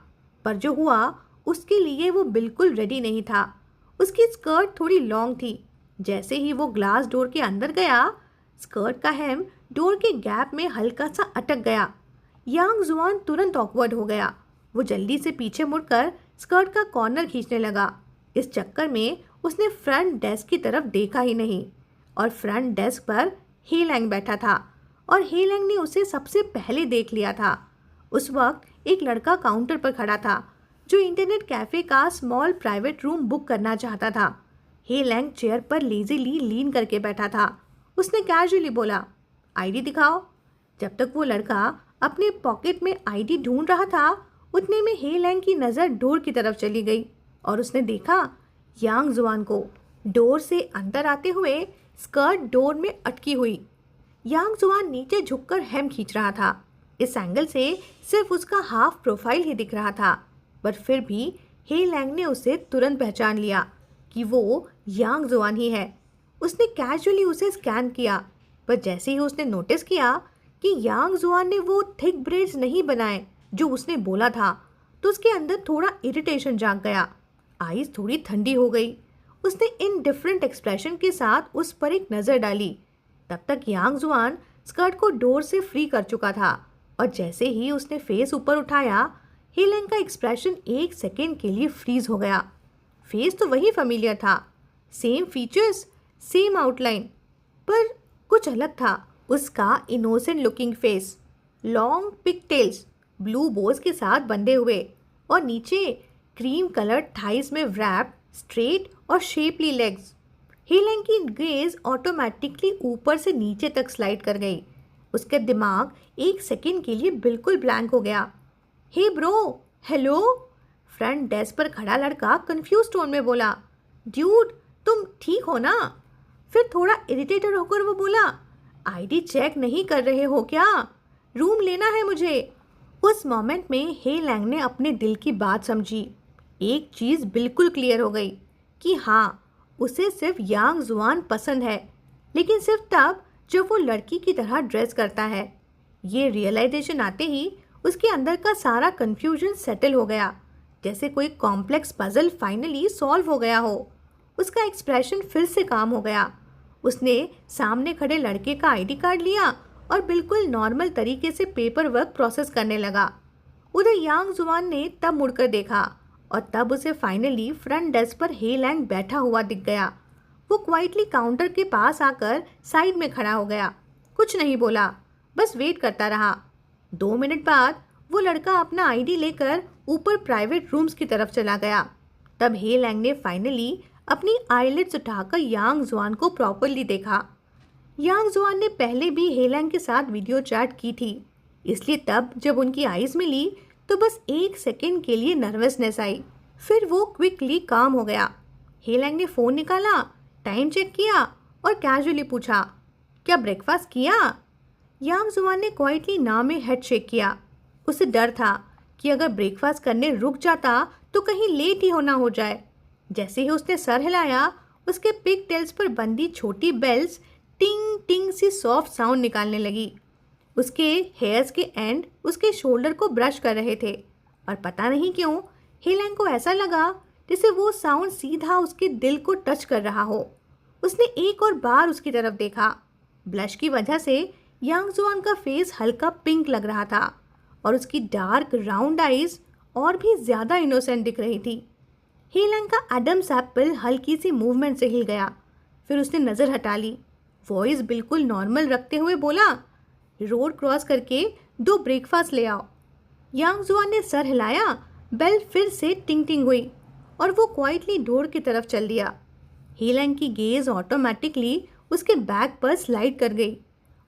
पर जो हुआ उसके लिए वो बिल्कुल रेडी नहीं था। उसकी स्कर्ट थोड़ी लॉन्ग थी। जैसे ही वो ग्लास डोर के अंदर गया, स्कर्ट का हेम डोर के गैप में हल्का सा अटक गया। यांग जुआन तुरंत ऑकवर्ड हो गया। वो जल्दी से पीछे मुड़कर स्कर्ट का कॉर्नर खींचने लगा। इस चक्कर में उसने फ्रंट डेस्क की तरफ देखा ही नहीं और फ्रंट डेस्क पर हे लैंग बैठा था और हे लैंग ने उसे सबसे पहले देख लिया था। उस वक्त एक लड़का काउंटर पर खड़ा था जो इंटरनेट कैफ़े का स्मॉल प्राइवेट रूम बुक करना चाहता था। हे लैंग चेयर पर लेजीली लीन करके बैठा था। उसने कैजुअली बोला, आईडी दिखाओ। जब तक वो लड़का अपने पॉकेट में आईडी ढूंढ रहा था, उतने में हे लैंग की नज़र डोर की तरफ चली गई और उसने देखा यांग जुआन को डोर से अंदर आते हुए, स्कर्ट डोर में अटकी हुई। यांग जुआन नीचे झुककर हेम खींच रहा था। इस एंगल से सिर्फ उसका हाफ प्रोफाइल ही दिख रहा था, पर फिर भी हे लैंग ने उसे तुरंत पहचान लिया कि वो यांग जुआन ही है। उसने कैजुअली उसे स्कैन किया, पर जैसे ही उसने नोटिस किया कि यांग जुआन ने वो थिक ब्रेड्स नहीं बनाए जो उसने बोला था, तो उसके अंदर थोड़ा इरिटेशन जाग गया। आईज थोड़ी ठंडी हो गई। उसने इनडिफरेंट एक्सप्रेशन के साथ उस पर एक नज़र डाली। तब तक यांग जुआन स्कर्ट को डोर से फ्री कर चुका था और जैसे ही उसने फेस ऊपर उठाया, हे लैंग का एक्सप्रेशन एक सेकेंड के लिए फ्रीज हो गया। फेस तो वही फेमिलियर था, सेम फीचर्स, सेम आउटलाइन, पर कुछ अलग था। उसका innocent looking face, long pigtails blue bows के साथ बंधे हुए और नीचे क्रीम कलर्ड थाइस में व्रैप स्ट्रेट और शेपली लेग्स। हे लैंग की गेज ऑटोमेटिकली ऊपर से नीचे तक स्लाइड कर गई। उसका दिमाग एक सेकेंड के लिए बिल्कुल ब्लैंक हो गया। Hey bro, hello, front desk पर खड़ा लड़का कंफ्यूज टोन में बोला, ड्यूड तुम ठीक हो ना? फिर थोड़ा इरिटेटेड होकर वो बोला, आईडी चेक नहीं कर रहे हो क्या? रूम लेना है मुझे। उस मोमेंट में हे लैंग ने अपने दिल की बात समझी। एक चीज़ बिल्कुल क्लियर हो गई कि हाँ, उसे सिर्फ यांग जुआन पसंद है, लेकिन सिर्फ तब जब वो लड़की की तरह ड्रेस करता है। ये रियलाइजेशन आते ही उसके अंदर का सारा कन्फ्यूजन सेटल हो गया, जैसे कोई कॉम्प्लेक्स पजल फाइनली सॉल्व हो गया हो। उसका एक्सप्रेशन फिर से काम हो गया। उसने सामने खड़े लड़के का आईडी कार्ड लिया और बिल्कुल नॉर्मल तरीके से पेपर वर्क प्रोसेस करने लगा। उधर यांग जुआन ने तब मुड़कर देखा और तब उसे फाइनली फ्रंट डेस्क पर हे लैंग बैठा हुआ दिख गया। वो क्वाइटली काउंटर के पास आकर साइड में खड़ा हो गया। कुछ नहीं बोला, बस वेट करता रहा। 2 मिनट बाद वो लड़का अपना आईडी लेकर ऊपर प्राइवेट रूम्स की तरफ चला गया। तब हे लैंग ने फाइनली अपनी आईलिड्स उठाकर यांग जुआन को प्रॉपरली देखा। यांग जुआन ने पहले भी हे लैंग के साथ वीडियो चैट की थी, इसलिए तब जब उनकी आईज मिली तो बस एक सेकेंड के लिए नर्वसनेस आई। फिर वो क्विकली काम हो गया। हे लैंग ने फ़ोन निकाला, टाइम चेक किया और कैजुअली पूछा, क्या ब्रेकफास्ट किया? यांग जुआन ने क्वाइटली ना में हेड शेक किया। उसे डर था कि अगर ब्रेकफास्ट करने रुक जाता तो कहीं लेट ही होना हो जाए। जैसे ही उसने सर हिलाया, उसके पिग टेल्स पर बंधी छोटी बेल्स टिंग टिंग सी सॉफ्ट साउंड निकालने लगी। उसके हेयर्स के एंड उसके शोल्डर को ब्रश कर रहे थे और पता नहीं क्यों हे लैंग को ऐसा लगा जैसे वो साउंड सीधा उसके दिल को टच कर रहा हो। उसने एक और बार उसकी तरफ देखा। ब्लश की वजह से यांग जुआन का फेस हल्का पिंक लग रहा था और उसकी डार्क राउंड आइज और भी ज़्यादा इनोसेंट दिख रही थी। हे लैंग का एडम्स एप्पल हल्की सी मूवमेंट से हिल गया। फिर उसने नज़र हटा ली। वॉइस बिल्कुल नॉर्मल रखते हुए बोला, रोड क्रॉस करके 2 ब्रेकफास्ट ले आओ। यांग जुआन ने सर हिलाया। बेल फिर से टिंग टिंग हुई और वो क्वाइटली डोर की तरफ चल दिया। हे लैंग की गेज ऑटोमेटिकली उसके बैक पर स्लाइड कर गई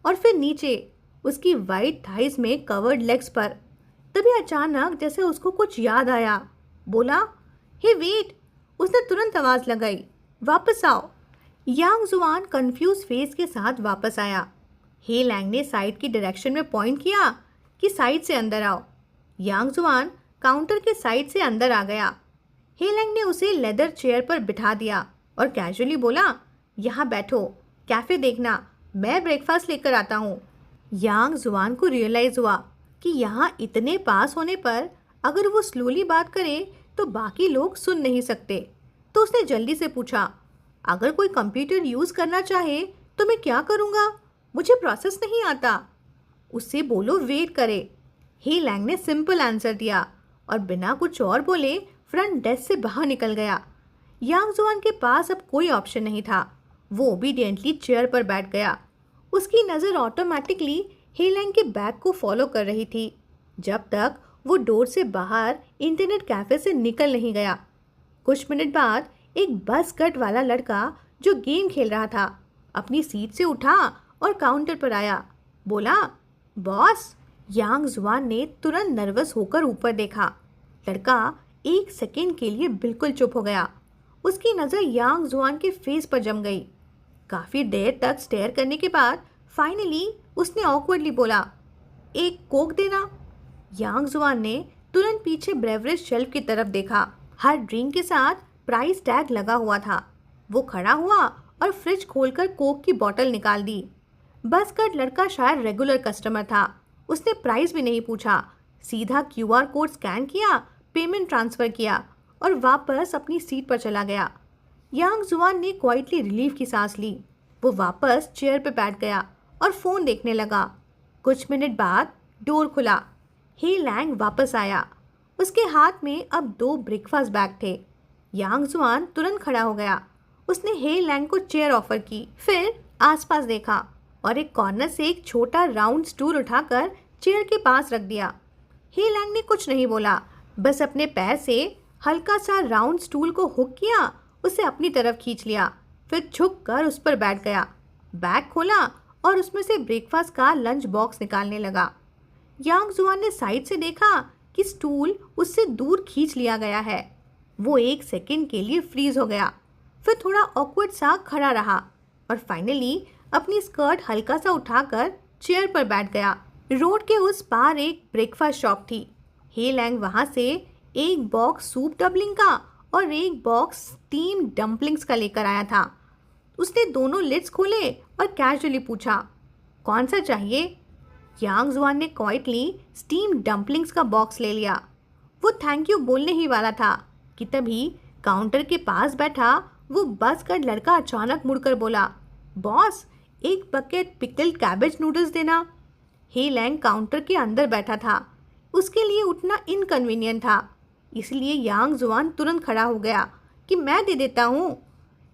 और फिर नीचे उसकी वाइट थाइस में कवर्ड लेग्स पर। तभी अचानक जैसे उसको कुछ याद आया, बोला, हे वेट। उसने तुरंत आवाज़ लगाई, वापस आओ। यांग जुआन कंफ्यूज फेस के साथ वापस आया। हे लैंग ने साइड की डायरेक्शन में पॉइंट किया कि साइड से अंदर आओ। यांग जुआन काउंटर के साइड से अंदर आ गया। हेलेंग ने उसे लेदर चेयर पर बिठा दिया और कैजुअली बोला, यहाँ बैठो, कैफे देखना, मैं ब्रेकफास्ट लेकर आता हूँ। यांग जुआन को रियलाइज हुआ कि यहाँ इतने पास होने पर अगर वो स्लोली बात करे तो बाकी लोग सुन नहीं सकते। तो उसने जल्दी से पूछा, अगर कोई कंप्यूटर यूज़ करना चाहे तो मैं क्या करूँगा? मुझे प्रोसेस नहीं आता। उससे बोलो वेट करे। ही लैंग ने सिंपल आंसर दिया और बिना कुछ और बोले फ्रंट डेस्क से बाहर निकल गया। यांग जुआन के पास अब कोई ऑप्शन नहीं था। वो ओबीडियंटली चेयर पर बैठ गया। उसकी नज़र ऑटोमेटिकली ही लैंग के बैग को फॉलो कर रही थी जब तक वो डोर से बाहर इंटरनेट कैफे से निकल नहीं गया। कुछ मिनट बाद एक बस कट वाला लड़का जो गेम खेल रहा था अपनी सीट से उठा और काउंटर पर आया। बोला, बॉस। यांग जुआन ने तुरंत नर्वस होकर ऊपर देखा। लड़का एक सेकेंड के लिए बिल्कुल चुप हो गया। उसकी नज़र यांग जुआन के फेस पर जम गई। काफ़ी देर तक स्टेयर करने के बाद फाइनली उसने ऑकवर्डली बोला, एक कोक देना। यांग जुआन ने तुरंत पीछे ब्रेवरेज शेल्फ की तरफ देखा। हर ड्रिंक के साथ प्राइस टैग लगा हुआ था। वो खड़ा हुआ और फ्रिज खोलकर कोक की बोतल निकाल दी। बस का लड़का शायद रेगुलर कस्टमर था। उसने प्राइस भी नहीं पूछा, सीधा क्यूआर कोड स्कैन किया, पेमेंट ट्रांसफ़र किया और वापस अपनी सीट पर चला गया। यांग जुआन ने क्वाइटली रिलीफ की सांस ली। वो वापस चेयर पर बैठ गया और फ़ोन देखने लगा। कुछ मिनट बाद डोर खुला। ही लैंग वापस आया। उसके हाथ में अब 2 ब्रेकफास्ट बैग थे। यांग जुआन तुरंत खड़ा हो गया। उसने हे लैंग को चेयर ऑफर की, फिर आसपास देखा और एक कॉर्नर से एक छोटा राउंड स्टूल उठाकर चेयर के पास रख दिया। हे लैंग ने कुछ नहीं बोला, बस अपने पैर से हल्का सा राउंड स्टूल को हुक किया, उसे अपनी तरफ खींच लिया, फिर झुक कर उस पर बैठ गया। बैग खोला और उसमें से ब्रेकफास्ट का लंच बॉक्स निकालने लगा। यांग जुआन ने साइड से देखा कि स्टूल उससे दूर खींच लिया गया है। वो एक सेकंड के लिए फ्रीज हो गया, फिर थोड़ा ऑकवर्ड सा खड़ा रहा और फाइनली अपनी स्कर्ट हल्का सा उठाकर चेयर पर बैठ गया। रोड के उस पार एक ब्रेकफास्ट शॉप थी। हे लैंग वहाँ से एक बॉक्स सूप डबलिंग का और एक बॉक्स स्टीम डम्पलिंग्स का लेकर आया था। उसने दोनों लिड्स खोले और कैजुअली पूछा, कौन सा चाहिए? यांग जुआन ने क्वाइटली स्टीम डम्पलिंग्स का बॉक्स ले लिया। वो थैंक यू बोलने ही वाला था कि तभी काउंटर के पास बैठा वो बस का लड़का अचानक मुड़कर बोला, बॉस, एक बकेट पिकल्ड कैबेज नूडल्स देना। हे लैंग काउंटर के अंदर बैठा था। उसके लिए उठना इनकन्वीनियंट था, इसलिए यांग जुआन तुरंत खड़ा हो गया कि मैं दे देता हूँ।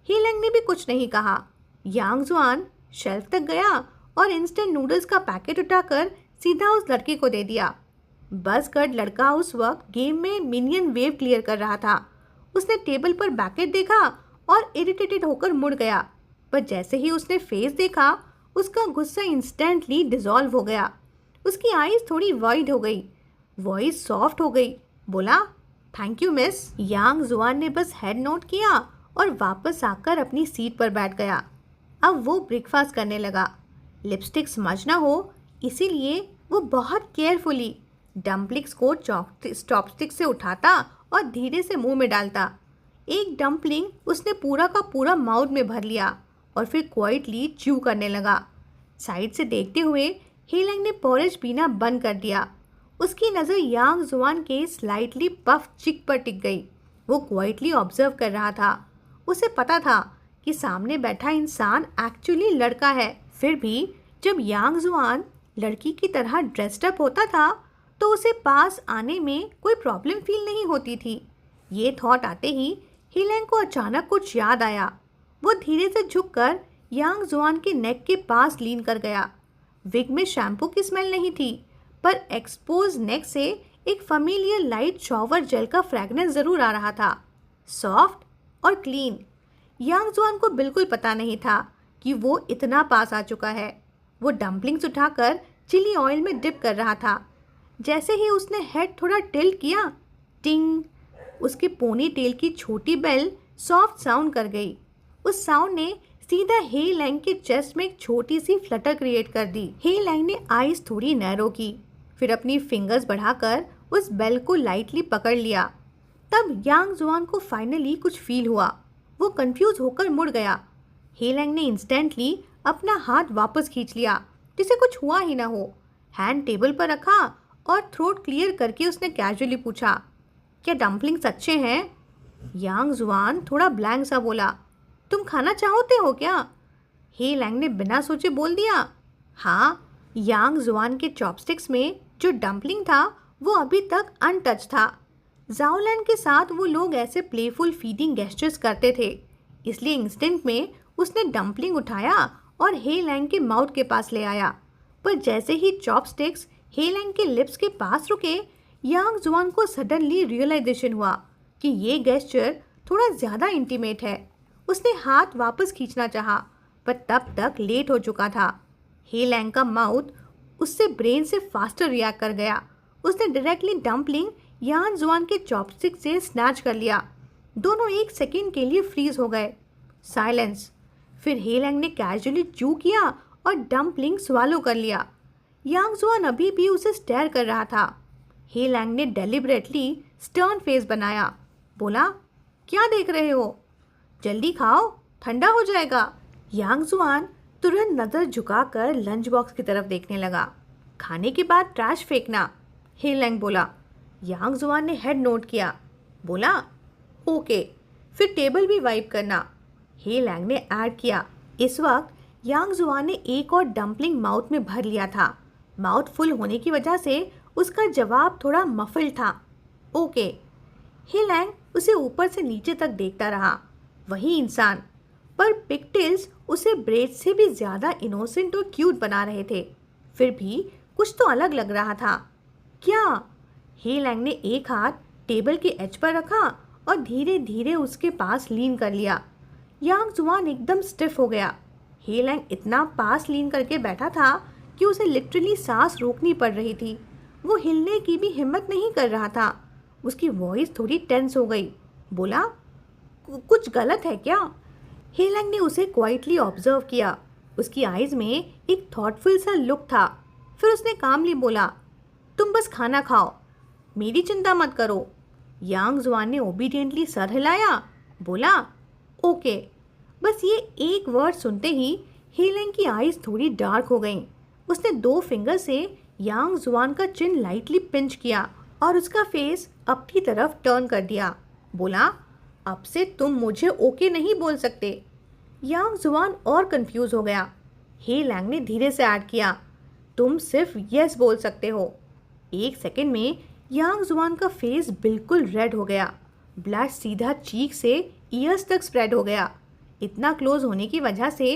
हे लैंग ने भी कुछ नहीं कहा। यांग जुआन शेल्फ तक गया और इंस्टेंट नूडल्स का पैकेट उठाकर सीधा उस लड़के को दे दिया। बस गर्ड लड़का उस वक्त गेम में मिनियन वेव क्लियर कर रहा था। उसने टेबल पर पैकेट देखा और इरिटेटेड होकर मुड़ गया, पर जैसे ही उसने फेस देखा उसका गुस्सा इंस्टेंटली डिसॉल्व हो गया। उसकी आईज थोड़ी वाइड हो गई, वॉइस सॉफ्ट हो गई। बोला, थैंक यू मिस। यांग जुआन ने बस हेड नोट किया और वापस आकर अपनी सीट पर बैठ गया। अब वो ब्रेकफास्ट करने लगा। लिपस्टिक स्मज ना हो इसीलिए वो बहुत केयरफुली डम्पलिंग्स को चॉपस्टिक से उठाता और धीरे से मुंह में डालता। एक डम्पलिंग उसने पूरा का पूरा माउथ में भर लिया और फिर क्वाइटली च्यू करने लगा। साइड से देखते हुए हे लैंग ने पोरेज पीना बंद कर दिया। उसकी नज़र यांग जुआन के स्लाइटली पफ चिक पर टिक गई। वो क्वाइटली ऑब्जर्व कर रहा था। उसे पता था कि सामने बैठा इंसान एक्चुअली लड़का है। फिर भी जब यांग जुआन लड़की की तरह ड्रेस्ड अप होता था तो उसे पास आने में कोई प्रॉब्लम फील नहीं होती थी। ये थॉट आते ही हे लैंग को अचानक कुछ याद आया। वो धीरे से झुककर यांग जुआन के नेक के पास लीन कर गया। विग में शैम्पू की स्मेल नहीं थी, पर एक्सपोज नेक से एक फैमिलियर लाइट शॉवर जेल का फ्रेगनेंस ज़रूर आ रहा था, सॉफ्ट और क्लीन। यांग जुआन को बिल्कुल पता नहीं था कि वो इतना पास आ चुका है। वो डम्पलिंग्स उठाकर चिली ऑयल में डिप कर रहा था। जैसे ही उसने हेड थोड़ा टिल्ट किया, टिंग, उसके पोनी टेल की छोटी बेल सॉफ्ट साउंड कर गई। उस साउंड ने सीधा हे लैंग के चेस्ट में एक छोटी सी फ्लटर क्रिएट कर दी। हे लैंग ने आईज थोड़ी नैरो की, फिर अपनी फिंगर्स बढ़ाकर उस बेल को लाइटली पकड़ लिया। तब यांग जुआन को फाइनली कुछ फील हुआ। वो कंफ्यूज होकर मुड़ गया। हेलैंग ने इंस्टेंटली अपना हाथ वापस खींच लिया, जिसे कुछ हुआ ही ना हो। हैंड टेबल पर रखा और थ्रोट क्लियर करके उसने कैजुअली पूछा, क्या डम्पलिंग्स अच्छे हैं? यांग जुआन थोड़ा ब्लैंक सा बोला, तुम खाना चाहते हो क्या? हेलैंग ने बिना सोचे बोल दिया, हाँ। यांग जुआन के चॉपस्टिक्स में जो डम्पलिंग था वो अभी तक अनटच था। जाओलैंड के साथ वो लोग ऐसे प्लेफुल फीडिंग गेस्चर्स करते थे, इसलिए इंस्टेंट में उसने डम्पलिंग उठाया और हेलैंग के माउथ के पास ले आया। पर जैसे ही चॉपस्टिक्स हेलैंग के लिप्स के पास रुके, यांग जुआन को सडनली रियलाइजेशन हुआ कि ये गेस्चर थोड़ा ज़्यादा इंटीमेट है। उसने हाथ वापस खींचना चाहा, पर तब तक लेट हो चुका था। हेलैंग का माउथ उससे ब्रेन से फास्टर रिएक्ट कर गया। उसने डायरेक्टली डम्पलिंग यांग जुआन के चॉपस्टिक से स्नैच कर लिया। दोनों एक सेकेंड के लिए फ्रीज हो गए। साइलेंस। फिर हेलैंग ने कैजुअली चू किया और डम्पलिंग स्वालो कर लिया। यांग जुआन अभी भी उसे स्टेयर कर रहा था। हेलैंग ने डेलिबरेटली स्टर्न फेस बनाया, बोला, क्या देख रहे हो? जल्दी खाओ, ठंडा हो जाएगा। यांग जुआन तुरंत नज़र झुकाकर लंच बॉक्स की तरफ देखने लगा। खाने के बाद ट्रैश फेंकना, हेलैंग बोला। यांग जुआन ने हेड नोट किया, बोला, ओके। फिर टेबल भी वाइप करना, हेलैंग ने ऐड किया। इस वक्त यांग जुआन ने एक और डम्पलिंग माउथ में भर लिया था। माउथ फुल होने की वजह से उसका जवाब थोड़ा मफल्ड था, ओके। हेलैंग उसे ऊपर से नीचे तक देखता रहा। वही इंसान, पर पिगटेल्स उसे ब्रेड से भी ज़्यादा इनोसेंट और क्यूट बना रहे थे। फिर भी कुछ तो अलग लग रहा था। क्या? हेलैंग ने एक हाथ टेबल के एज पर रखा और धीरे धीरे उसके पास लीन कर लिया। यांग जुआन एकदम स्टिफ हो गया। हेलैंग इतना पास लीन करके बैठा था कि उसे लिटरली सांस रोकनी पड़ रही थी। वो हिलने की भी हिम्मत नहीं कर रहा था। उसकी वॉइस थोड़ी टेंस हो गई। बोला, कुछ गलत है क्या? हेलैंग ने उसे क्वाइटली ऑब्जर्व किया। उसकी आइज़ में एक थॉटफुल सा लुक था। फिर उसने कामली बोला, तुम बस खाना खाओ, मेरी चिंता मत करो। यांग जुआन ने ओबीडियंटली सर हिलाया, बोला, ओके। बस ये एक वर्ड सुनते ही हेलैंग की आइज़ थोड़ी डार्क हो गईं। उसने 2 फिंगर से यांग जुआन का चिन लाइटली पिंच किया और उसका फेस अपनी तरफ टर्न कर दिया। बोला, अब से तुम मुझे ओके नहीं बोल सकते। यांग जुआन और कंफ्यूज हो गया। हेलैंग ने धीरे से ऐड किया, तुम सिर्फ यस बोल सकते हो। एक सेकंड में यांग जुआन का फेस बिल्कुल रेड हो गया। ब्लड सीधा चीक से ईयर्स तक स्प्रेड हो गया। इतना क्लोज होने की वजह से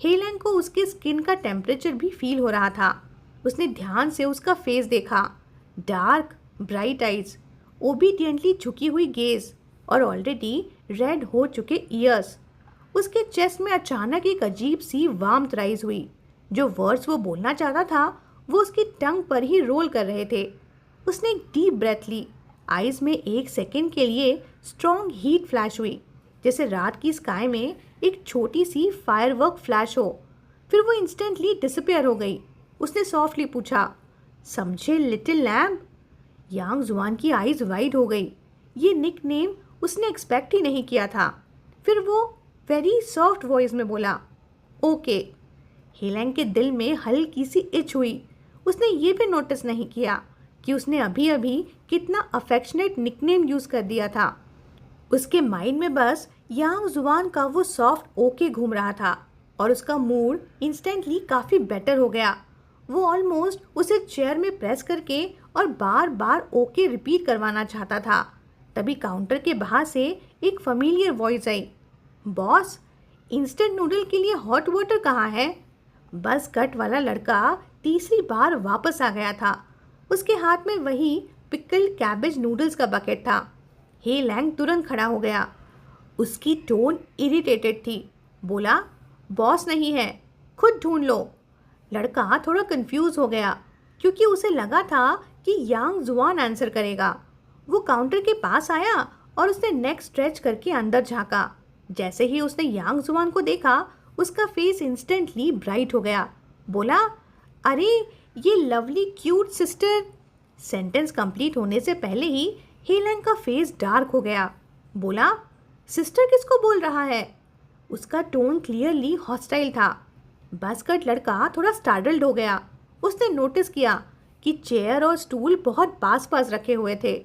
हेलैंग को उसके स्किन का टेम्परेचर भी फील हो रहा था। उसने ध्यान से उसका फेस देखा। डार्क ब्राइट आइज, ओबीडियंटली झुकी हुई गेज और ऑलरेडी रेड हो चुके ईयर्स। उसके चेस्ट में अचानक एक अजीब सी वार्मथ राइज हुई। जो वर्ड्स वो बोलना चाहता था वो उसकी टंग पर ही रोल कर रहे थे। उसने एक डीप ब्रेथ ली। आइज में एक सेकंड के लिए स्ट्रॉन्ग हीट फ्लैश हुई, जैसे रात की स्काई में एक छोटी सी फायरवर्क फ्लैश हो। फिर वो इंस्टेंटली डिसअपियर हो गई। उसने सॉफ्टली पूछा, समझे लिटिल लैम्ब? यांग जुआन की आइज वाइड हो गई। ये निकनेम उसने एक्सपेक्ट ही नहीं किया था। फिर वो वेरी सॉफ्ट वॉइस में बोला, ओके। हेलैंग के दिल में हल्की सी इच हुई। उसने ये भी नोटिस नहीं किया कि उसने अभी अभी कितना अफेक्शनेट निकनेम यूज़ कर दिया था। उसके माइंड में बस यांग जुआन का वो सॉफ्ट ओके घूम रहा था और उसका मूड इंस्टेंटली काफ़ी बेटर हो गया। वो ऑलमोस्ट उसे चेयर में प्रेस करके और बार बार ओके रिपीट करवाना चाहता था। तभी काउंटर के बाहर से एक फैमिलियर वॉइस आई, बॉस, इंस्टेंट नूडल के लिए हॉट वाटर कहाँ है? बस कट वाला लड़का तीसरी बार वापस आ गया था। उसके हाथ में वही पिकल्ड कैबेज नूडल्स का बकेट था। हेलैंग तुरंत खड़ा हो गया। उसकी टोन इरिटेटेड थी। बोला, बॉस नहीं है, खुद ढूंढ लो। लड़का थोड़ा कंफ्यूज हो गया क्योंकि उसे लगा था कि यांग जुआन आंसर करेगा। वो काउंटर के पास आया और उसने नेक स्ट्रेच करके अंदर झांका। जैसे ही उसने यांग जुआन को देखा, उसका फेस इंस्टेंटली ब्राइट हो गया। बोला, अरे ये lovely cute sister. Sentence complete होने से पहले ही हेलेंग का फेस डार्क हो गया। बोला, सिस्टर किसको बोल रहा है? उसका टोन क्लियरली हॉस्टाइल था। बसकट लड़का थोड़ा स्टार्टल्ड हो गया। उसने नोटिस किया कि चेयर और स्टूल बहुत पास पास रखे हुए थे।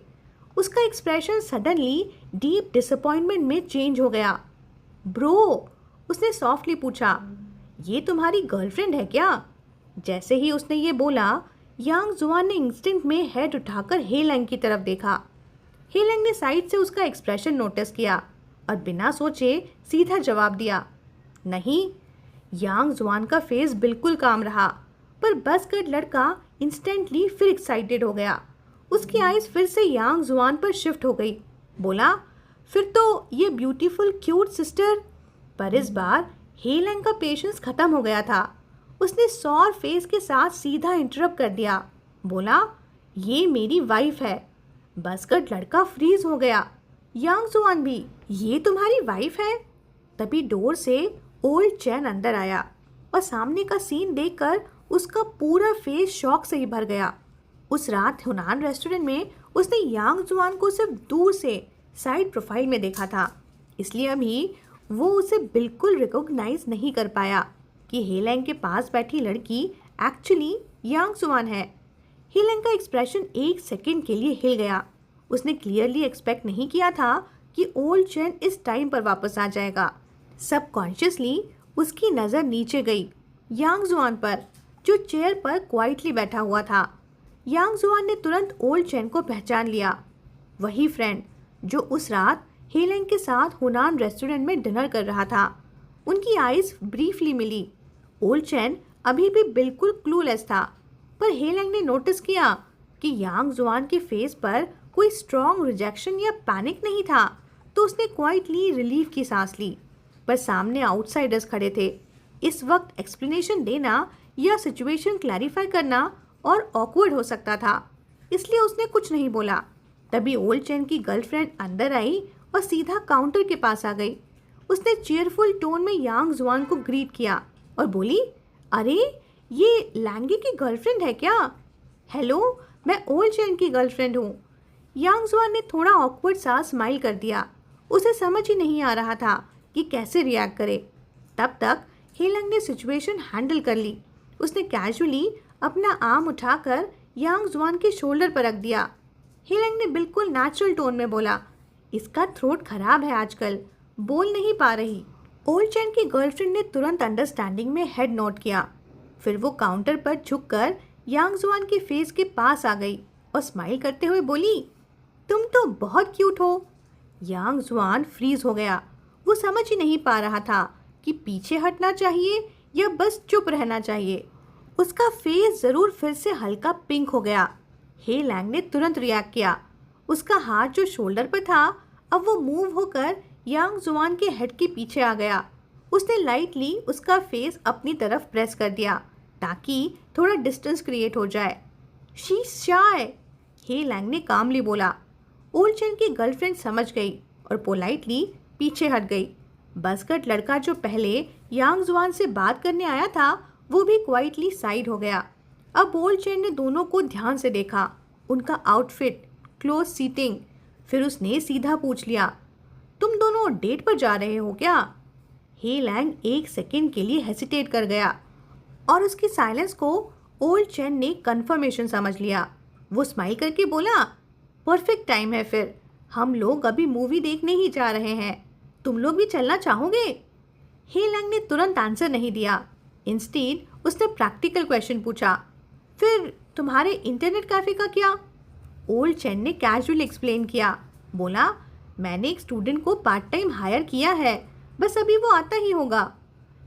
उसका एक्सप्रेशन सडनली डीप डिसअपॉइंटमेंट में चेंज हो गया। ब्रो, उसने सॉफ्टली पूछा, ये तुम्हारी गर्लफ्रेंड है क्या? जैसे ही उसने ये बोला, यांग जुआन ने इंस्टिंक्ट में हेड उठाकर हेलेंग की तरफ देखा। हेलेंग ने साइड से उसका एक्सप्रेशन नोटिस किया और बिना सोचे सीधा जवाब दिया, नहीं। यांग जुआन का फेस बिल्कुल काम रहा, पर बसकट लड़का इंस्टेंटली फिर एक्साइटेड हो गया। उसकी आइज फिर से यांग जुआन पर शिफ्ट हो गई। बोला, फिर तो ये ब्यूटीफुल क्यूट सिस्टर। पर इस बार हेलेंग का पेशेंस खत्म हो गया था। उसने सॉर फेस के साथ सीधा इंटरप्ट कर दिया। बोला, ये मेरी वाइफ है। बसकट लड़का फ्रीज हो गया। यांग जुआन भी, ये तुम्हारी वाइफ है? तभी डोर से ओल्ड चैन अंदर आया और सामने का सीन देखकर उसका पूरा फेस शॉक से ही भर गया। उस रात हुनान रेस्टोरेंट में उसने यांग जुआन को सिर्फ दूर से साइड प्रोफाइल में देखा था, इसलिए अभी वो उसे बिल्कुल रिकॉग्नाइज नहीं कर पाया कि हेलेंग के पास बैठी लड़की एक्चुअली यांग जुआन है। हेलेंग का एक्सप्रेशन एक सेकंड के लिए हिल गया। उसने क्लियरली एक्सपेक्ट नहीं किया था कि ओल्ड चैन इस टाइम पर वापस आ जाएगा। सबकॉन्शियसली उसकी नज़र नीचे गई, यांग जुआन पर, जो चेयर पर क्वाइटली बैठा हुआ था। यांग जुआन ने तुरंत ओल्ड चैन को पहचान लिया, वही फ्रेंड जो उस रात हेलेंग के साथ हुनान रेस्टोरेंट में डिनर कर रहा था। उनकी आइज ब्रीफली मिली। ओल्ड चैन अभी भी बिल्कुल क्लूलेस था, पर हेलेंग ने नोटिस किया कि यांग जुआन के फेस पर कोई स्ट्रॉन्ग रिजेक्शन या पैनिक नहीं था, तो उसने क्वाइटली रिलीफ की सांस ली। पर सामने आउटसाइडर्स खड़े थे। इस वक्त एक्सप्लेनेशन देना या सिचुएशन क्लैरिफाई करना और ऑकवर्ड हो सकता था, इसलिए उसने कुछ नहीं बोला। तभी ओल्ड चैन की गर्लफ्रेंड अंदर आई और सीधा काउंटर के पास आ गई। उसने चीयरफुल टोन में यांग जुआन को ग्रीट किया और बोली, अरे ये लैंगे की गर्लफ्रेंड है क्या? हेलो, मैं ओल्ड चैन की गर्लफ्रेंड हूँ। यांग जुआन ने थोड़ा ऑकवर्ड सा स्माइल कर दिया। उसे समझ ही नहीं आ रहा था कि कैसे रिएक्ट करे। तब तक हेलेंग ने सिचुएशन हैंडल कर ली। उसने कैजुअली अपना आर्म उठाकर यांग जुआन के शोल्डर पर रख दिया। हेलेंग ने बिल्कुल नेचुरल टोन में बोला, इसका थ्रोट खराब है आजकल, बोल नहीं पा रही। ओल्ड चैन की गर्लफ्रेंड ने तुरंत अंडरस्टैंडिंग में हेड नोट किया। फिर वो काउंटर पर झुककर यांग जुआन के फेस के पास आ गई और स्माइल करते हुए बोली, तुम तो बहुत क्यूट हो। यांग जुआन फ्रीज हो गया। वो समझ ही नहीं पा रहा था कि पीछे हटना चाहिए या बस चुप रहना चाहिए। उसका फेस ज़रूर फिर से हल्का पिंक हो गया। हेलेंग ने तुरंत रिएक्ट किया। उसका हाथ जो शोल्डर पर था, अब वो मूव होकर यांग जुआन के हेड के पीछे आ गया। उसने लाइटली उसका फेस अपनी तरफ प्रेस कर दिया ताकि थोड़ा डिस्टेंस क्रिएट हो जाए। शी शाय, हेलेंग ने कामली बोला। ओल्ड चैन की गर्लफ्रेंड समझ गई और पोलाइटली पीछे हट गई। बसकट लड़का जो पहले यांग जुआन से बात करने आया था, वो भी क्वाइटली साइड हो गया। अब ओल्ड चैन ने दोनों को ध्यान से देखा, उनका आउटफिट, क्लोज सीटिंग। फिर उसने सीधा पूछ लिया, तुम दोनों डेट पर जा रहे हो क्या? हेलेंग एक सेकंड के लिए हेसिटेट कर गया और उसकी साइलेंस को ओल्ड चैन ने कंफर्मेशन समझ लिया। वो स्माइल करके बोला, परफेक्ट टाइम है, फिर हम लोग अभी मूवी देखने ही जा रहे हैं, तुम लोग भी चलना चाहोगे? हेलेंग ने तुरंत आंसर नहीं दिया। इंस्टेड उसने प्रैक्टिकल क्वेश्चन पूछा, फिर तुम्हारे इंटरनेट कैफ़े का क्या? ओल्ड चैन ने कैजुअली एक्सप्लेन किया। बोला, मैंने एक स्टूडेंट को पार्ट टाइम हायर किया है, बस अभी वो आता ही होगा।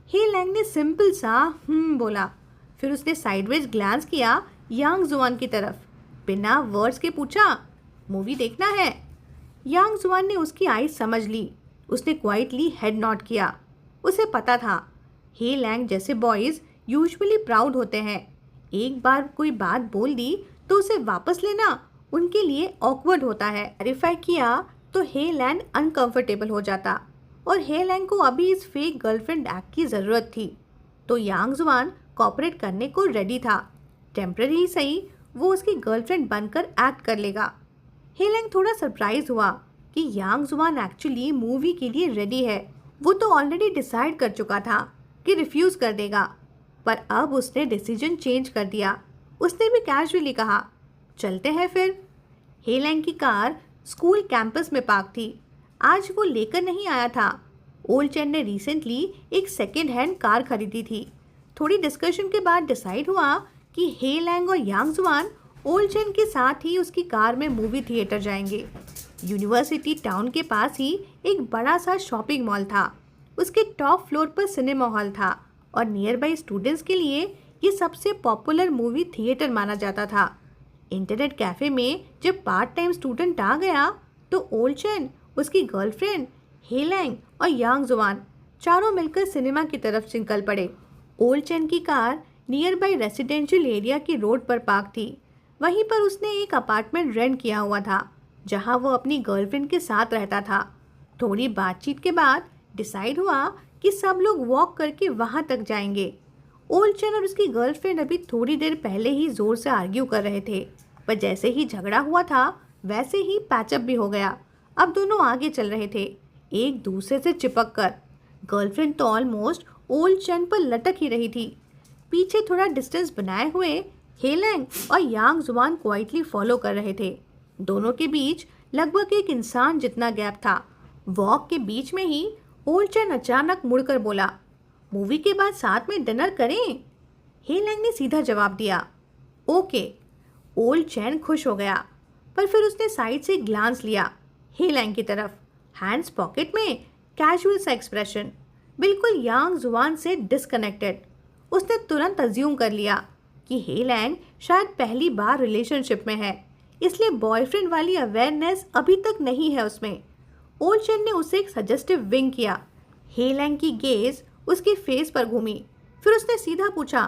हेलेंग ने सिंपल सा बोला। फिर उसने साइडवेज ग्लांस किया यांग जुआन की तरफ। बिना वर्ड्स के पूछा, मूवी देखना है? यांग जुआन ने उसकी आइज समझ ली। उसने क्वाइटली हेड नॉट किया। उसे पता था हेलेंग जैसे बॉयज़ यूजुअली प्राउड होते हैं। एक बार कोई बात बोल दी तो उसे वापस लेना उनके लिए ऑकवर्ड होता है। वेरीफाई किया तो हेलेंग अनकंफर्टेबल हो जाता और हेलेंग को अभी इस फेक गर्लफ्रेंड एक्ट की ज़रूरत थी, तो यांग जुआन कॉपरेट करने को रेडी था। टेम्पररी सही, वो उसकी गर्लफ्रेंड बनकर एक्ट कर लेगा। हेलेंग थोड़ा सरप्राइज हुआ कि यांग जुआन एक्चुअली मूवी के लिए रेडी है। वो तो ऑलरेडी डिसाइड कर चुका था कि रिफ्यूज कर देगा, पर अब उसने डिसीजन चेंज कर दिया। उसने भी कैजुअली कहा, चलते हैं फिर। हेलेंग की कार स्कूल कैंपस में पार्क थी। आज वो लेकर नहीं आया था। ओल्ड चैन ने रिसेंटली एक सेकेंड हैंड कार खरीदी थी। थोड़ी डिस्कशन के बाद डिसाइड हुआ कि हेलेंग और यांग जुआन ओल्ड चैन के साथ ही उसकी कार में मूवी थिएटर जाएंगे। यूनिवर्सिटी टाउन के पास ही एक बड़ा सा शॉपिंग मॉल था। उसके टॉप फ्लोर पर सिनेमा हॉल था और नियर बाई स्टूडेंट्स के लिए ये सबसे पॉपुलर मूवी थिएटर माना जाता था। इंटरनेट कैफ़े में जब पार्ट टाइम स्टूडेंट आ गया तो ओल्ड चैन, उसकी गर्लफ्रेंड, हेलेंग और यांग जुआन चारों मिलकर सिनेमा की तरफ निकल पड़े। ओल्ड चैन की car near by residential area की रोड पर पार्क थी। वहीं पर उसने एक अपार्टमेंट रेंट किया हुआ था जहां वो अपनी गर्लफ्रेंड के साथ रहता था। थोड़ी बातचीत के बाद डिसाइड हुआ कि सब लोग वॉक करके वहां तक जाएंगे। ओल्ड चैन और उसकी गर्लफ्रेंड अभी थोड़ी देर पहले ही जोर से आर्ग्यू कर रहे थे, पर जैसे ही झगड़ा हुआ था वैसे ही पैचअप भी हो गया। अब दोनों आगे चल रहे थे, एक दूसरे से चिपक कर। गर्लफ्रेंड तो ऑलमोस्ट ओल्ड चैन पर लटक ही रही थी। पीछे थोड़ा डिस्टेंस बनाए हुए हेलेंग और यांग जुआन क्वाइटली फॉलो कर रहे थे। दोनों के बीच लगभग एक इंसान जितना गैप था। वॉक के बीच में ही ओल्ड चैन अचानक मुड़कर बोला, मूवी के बाद साथ में डिनर करें? हेलेंग ने सीधा जवाब दिया, ओके। ओल्ड चैन खुश हो गया, पर फिर उसने साइड से ग्लांस लिया हेलेंग की तरफ, हैंड्स पॉकेट में, कैजुअल सा एक्सप्रेशन, बिल्कुल यांग जुआन से डिस्कनेक्टेड। उसने तुरंत अज्यूम कर लिया कि हेलेंग शायद पहली बार रिलेशनशिप में है, इसलिए बॉयफ्रेंड वाली अवेयरनेस अभी तक नहीं है उसमें। ओल्ड चैन ने उसे एक सजेस्टिव विंक किया। हेलेंग की गेज उसके फेस पर घूमी। फिर उसने सीधा पूछा,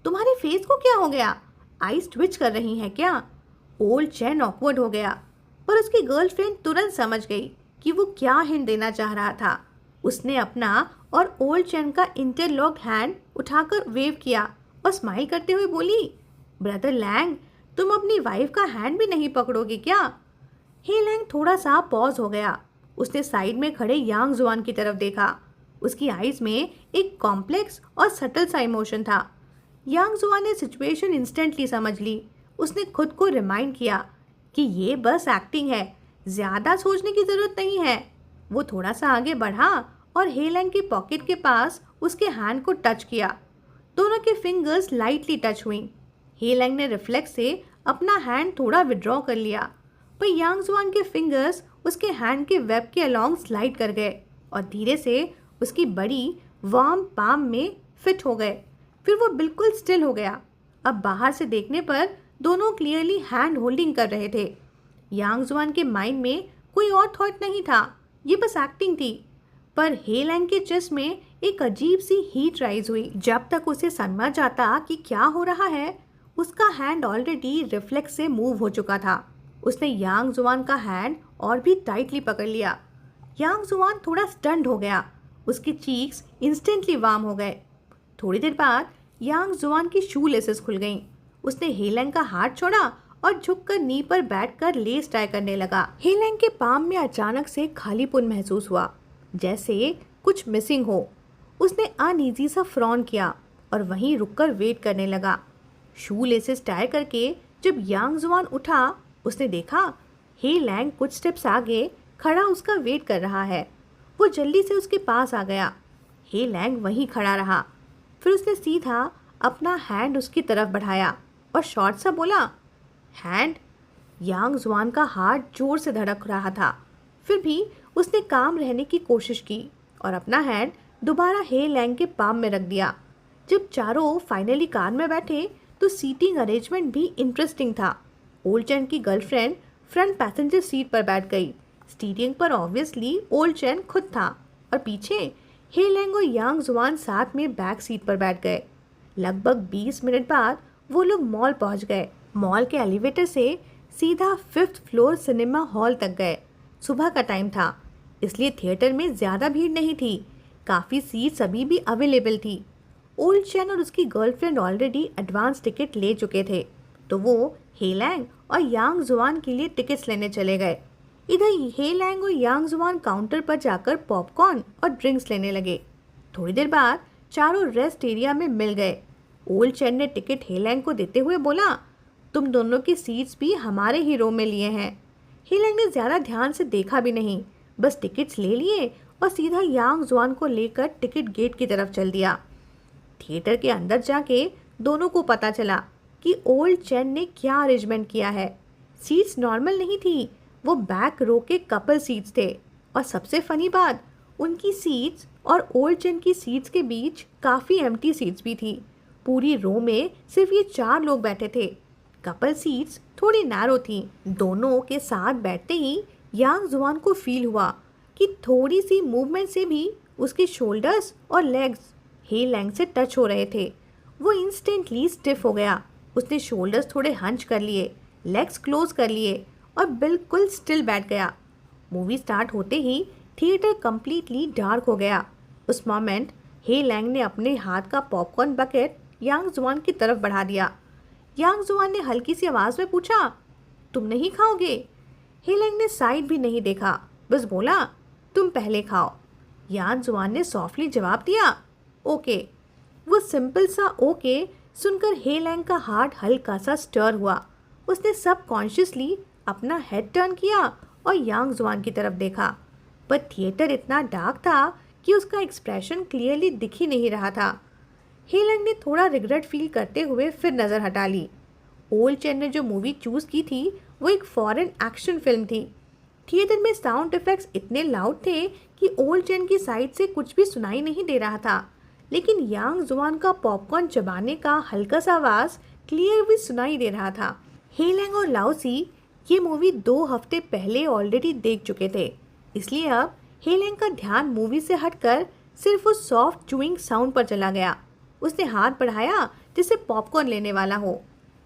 तुम्हारे फेस को क्या हो गया? आईज ट्विच कर रही हैं क्या? ओल्ड चैन ऑकवर्ड हो गया, पर उसकी गर्लफ्रेंड तुरंत समझ गई कि वो क्या हिंट देना चाह रहा था। उसने अपना और ओल्ड चैन का इंटरलॉक्ड हैंड उठाकर वेव किया और स्माइल करते हुए बोली, ब्रदर लैंग, तुम अपनी वाइफ का हैंड भी नहीं पकड़ोगे क्या? हेलेंग थोड़ा सा पॉज हो गया। उसने साइड में खड़े यांग जुआन की तरफ देखा। उसकी आईज में एक कॉम्प्लेक्स और सटल सा इमोशन था। यांग जुआन ने सिचुएशन इंस्टेंटली समझ ली। उसने खुद को रिमाइंड किया कि ये बस एक्टिंग है, ज़्यादा सोचने की ज़रूरत नहीं है। वो थोड़ा सा आगे बढ़ा और हेलेंग के पॉकेट के पास उसके हैंड को टच किया। दोनों के फिंगर्स लाइटली टच हुई। हेलेंग ने रिफ्लेक्स से अपना हैंड थोड़ा विड्रॉ कर लिया, पर यांग जुआन के फिंगर्स उसके हैंड के वेब के अलोंग स्लाइड कर गए और धीरे से उसकी बड़ी वार्म पाम में फिट हो गए। फिर वो बिल्कुल स्टिल हो गया। अब बाहर से देखने पर दोनों क्लियरली हैंड होल्डिंग कर रहे थे। यांग जुआन के माइंड में कोई और थॉट नहीं था, ये बस एक्टिंग थी। पर हेलेंग के चेस्ट में एक अजीब सी हीट राइज हुई। जब तक उसे समझ आता कि क्या हो रहा है, उसका हैंड ऑलरेडी रिफ्लेक्स से मूव हो चुका था। उसने यांग जुआन का हैंड और भी टाइटली पकड़ लिया। यांग जुआन थोड़ा स्टन्ड हो गया। उसके चीक्स इंस्टेंटली वार्म हो गए। थोड़ी देर बाद यांग जुआन की शू लेसेस खुल गईं। उसने हेलेंग का हाथ छोड़ा और झुककर नी पर बैठकर लेस टाई करने लगा। हेलेंग के पाम में अचानक से खालीपन महसूस हुआ, जैसे कुछ मिसिंग हो। उसने अनईजी सा फ्रॉन किया और वहीं रुककर वेट करने लगा। शू लेसेस टाई करके जब यांग जुआन उठा, उसने देखा हेलेंग कुछ स्टेप्स आगे खड़ा उसका वेट कर रहा है। वो जल्दी से उसके पास आ गया। हेलेंग वहीं खड़ा रहा। फिर उसने सीधा अपना हैंड उसकी तरफ बढ़ाया और शॉर्ट सा बोला, हैंड। यांग जुआन का हार्ट जोर से धड़क रहा था। फिर भी उसने काम रहने की कोशिश की और अपना हैंड दोबारा हेलेंग के पाम में रख दिया। जब चारों फाइनली कार में बैठे तो सीटिंग अरेंजमेंट भी इंटरेस्टिंग था। ओल्ड चैन की गर्लफ्रेंड फ्रंट पैसेंजर सीट पर बैठ गई। स्टीयरिंग पर ऑब्वियसली ओल्ड चैन खुद था और पीछे हेलेंग और यांग जुआन साथ में बैक सीट पर बैठ गए। लगभग 20 मिनट बाद वो लोग मॉल पहुंच गए। मॉल के एलिवेटर से सीधा 5th फ्लोर सिनेमा हॉल तक गए। सुबह का टाइम था, इसलिए थिएटर में ज़्यादा भीड़ नहीं थी। काफ़ी सीट्स अभी भी अवेलेबल थी। ओल्ड चैन और उसकी गर्लफ्रेंड ऑलरेडी एडवांस टिकट ले चुके थे, तो वो हेलैंग और यांग जुआन के लिए टिकट्स लेने चले गए। इधर हेलैंग और यांग जुआन काउंटर पर जाकर पॉपकॉर्न और ड्रिंक्स लेने लगे। थोड़ी देर बाद चारों रेस्ट एरिया में मिल गए। ओल्ड चैन ने टिकट हेलैंग को देते हुए बोला, तुम दोनों की सीट्स भी हमारे ही रो में लिए हैं। हेलैंग ने ज़्यादा ध्यान से देखा भी नहीं, बस टिकट्स ले लिए और सीधा यांग जुआन को लेकर टिकट गेट की तरफ चल दिया। थिएटर के अंदर जाके दोनों को पता चला कि ओल्ड चैन ने क्या अरेंजमेंट किया है। सीट्स नॉर्मल नहीं थी, वो बैक रो के कपल सीट्स थे। और सबसे फनी बात, उनकी सीट्स और ओल्ड चैन की सीट्स के बीच काफ़ी एम्प्टी सीट्स भी थी। पूरी रो में सिर्फ ये 4 लोग बैठे थे। कपल सीट्स थोड़ी नैरो थी। दोनों के साथ बैठते ही यांग जुआन को फील हुआ कि थोड़ी सी मूवमेंट से भी उसके शोल्डर्स और लेग्स हेलैंग से टच हो रहे थे। वो इंस्टेंटली स्टिफ हो गया। उसने शोल्डर्स थोड़े हंच कर लिए, लेग्स क्लोज कर लिए और बिल्कुल स्टिल बैठ गया। मूवी स्टार्ट होते ही थिएटर कंप्लीटली डार्क हो गया। उस मोमेंट हेलैंग ने अपने हाथ का पॉपकॉर्न बकेट यांग जुआन की तरफ बढ़ा दिया। यांग जुआन ने हल्की सी आवाज़ में पूछा, तुम नहीं खाओगे? हेलैंग ने साइड भी नहीं देखा, बस बोला, तुम पहले खाओ। यांग जुआन ने सॉफ्टली जवाब दिया, ओके। वो सिंपल सा ओके सुनकर हेलैंग का हार्ट हल्का सा स्टर हुआ। उसने सबकॉन्शियसली अपना हेड टर्न किया और यांग जुआन की तरफ देखा, पर थिएटर इतना डार्क था कि उसका एक्सप्रेशन क्लियरली दिख ही नहीं रहा था। हेलैंग ने थोड़ा रिग्रेट फील करते हुए फिर नज़र हटा ली। ओल्ड चैन ने जो मूवी चूज़ की थी वो एक फॉरेन एक्शन फिल्म थी। थिएटर में साउंड इफेक्ट्स इतने लाउड थे कि ओल्ड चैन की साइड से कुछ भी सुनाई नहीं दे रहा था, लेकिन यांग जुआन का पॉपकॉर्न चबाने का हल्का सा आवाज़ क्लियर भी सुनाई दे रहा था। हेलैंग और लाओसी ये मूवी 2 हफ्ते पहले ऑलरेडी देख चुके थे, इसलिए अब हेलैंग का ध्यान मूवी से हटकर सिर्फ उस सॉफ्ट चूइंग साउंड पर चला गया। उसने हाथ बढ़ाया जैसे पॉपकॉर्न लेने वाला हो।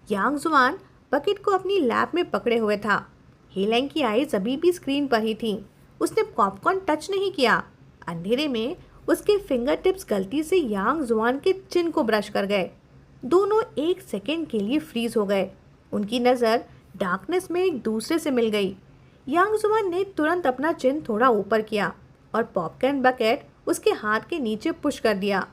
यांग जुआन बकेट को अपनी लैप में पकड़े हुए था। हेलैंग की आईज अभी भी स्क्रीन पर ही थी। उसने पॉपकॉर्न टच नहीं किया। अंधेरे में उसके फिंगर टिप्स गलती से यांग जुआन के चिन को ब्रश कर गए। दोनों 1 सेकेंड के लिए फ्रीज हो गए। उनकी नज़र डार्कनेस में एक दूसरे से मिल गई। यांग जुआन ने तुरंत अपना चिन थोड़ा ऊपर किया और पॉपकॉर्न बकेट उसके हाथ के नीचे पुश कर दिया।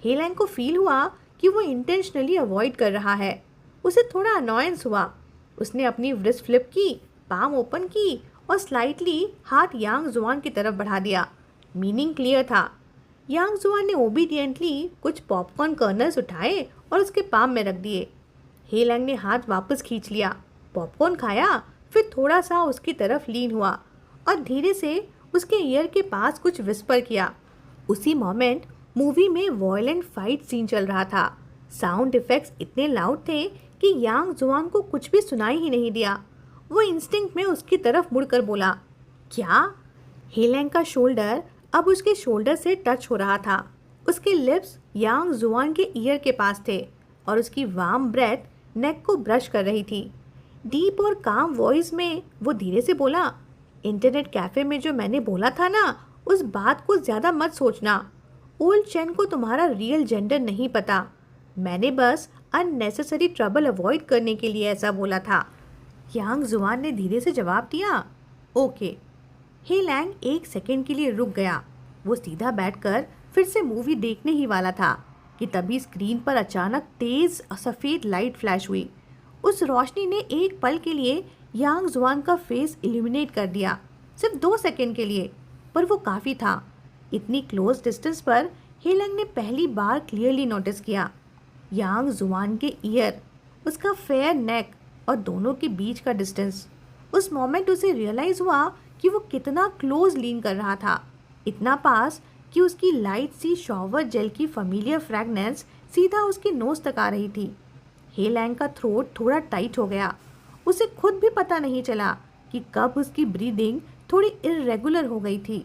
हेलैंग को फील हुआ कि वो इंटेंशनली अवॉइड कर रहा है। उसे थोड़ा अनॉयंस हुआ। उसने अपनी व्रिस्ट फ्लिप की, पाम ओपन की और स्लाइटली हाथ यांग जुआन की तरफ बढ़ा दिया। मीनिंग क्लियर था। यांग जुआन ने ओबीडियंटली कुछ पॉपकॉर्न कर्नल्स उठाए और उसके पाम में रख दिए। हेलैंग ने हाथ वापस खींच लिया, पॉपकॉर्न खाया, फिर थोड़ा सा उसकी तरफ लीन हुआ और धीरे से उसके ईयर के पास कुछ विस्पर किया। उसी मोमेंट मूवी में वॉयलेंट फाइट सीन चल रहा था। साउंड इफेक्ट्स इतने लाउड थे कि यांग जुआन को कुछ भी सुनाई ही नहीं दिया। वो इंस्टिंक्ट में उसकी तरफ मुड़कर बोला, क्या? हेलैंग का शोल्डर अब उसके शोल्डर से टच हो रहा था। उसके लिप्स यांग जुआन के ईयर के पास थे और उसकी वार्म ब्रेथ नेक को ब्रश कर रही थी। डीप और काम वॉइस में वो धीरे से बोला, इंटरनेट कैफ़े में जो मैंने बोला था ना, उस बात को ज़्यादा मत सोचना। ओल्ड चैन को तुम्हारा रियल जेंडर नहीं पता। मैंने बस अननेसेसरी ट्रबल अवॉइड करने के लिए ऐसा बोला था। यांग जुआन ने धीरे से जवाब दिया, ओके। हेलैंग 1 सेकेंड के लिए रुक गया। वो सीधा बैठकर फिर से मूवी देखने ही वाला था कि तभी स्क्रीन पर अचानक तेज़ सफ़ेद लाइट फ्लैश हुई। उस रोशनी ने एक पल के लिए यांग जुआन का फेस इल्यूमिनेट कर दिया, सिर्फ 2 सेकेंड के लिए, पर वो काफ़ी था। इतनी क्लोज डिस्टेंस पर हेलैंग ने पहली बार क्लियरली नोटिस किया यांग जुआन के ईयर, उसका फेयर नेक और दोनों के बीच का डिस्टेंस। उस मोमेंट उसे रियलाइज़ हुआ कि वो कितना क्लोज लीन कर रहा था, इतना पास कि उसकी लाइट सी शॉवर जेल की फैमिलियर फ्रेगनेंस सीधा उसकी नोज तक आ रही थी। हेलैंग का थ्रोट थोड़ा टाइट हो गया। उसे खुद भी पता नहीं चला कि कब उसकी ब्रीदिंग थोड़ी इर्रेगुलर हो गई थी।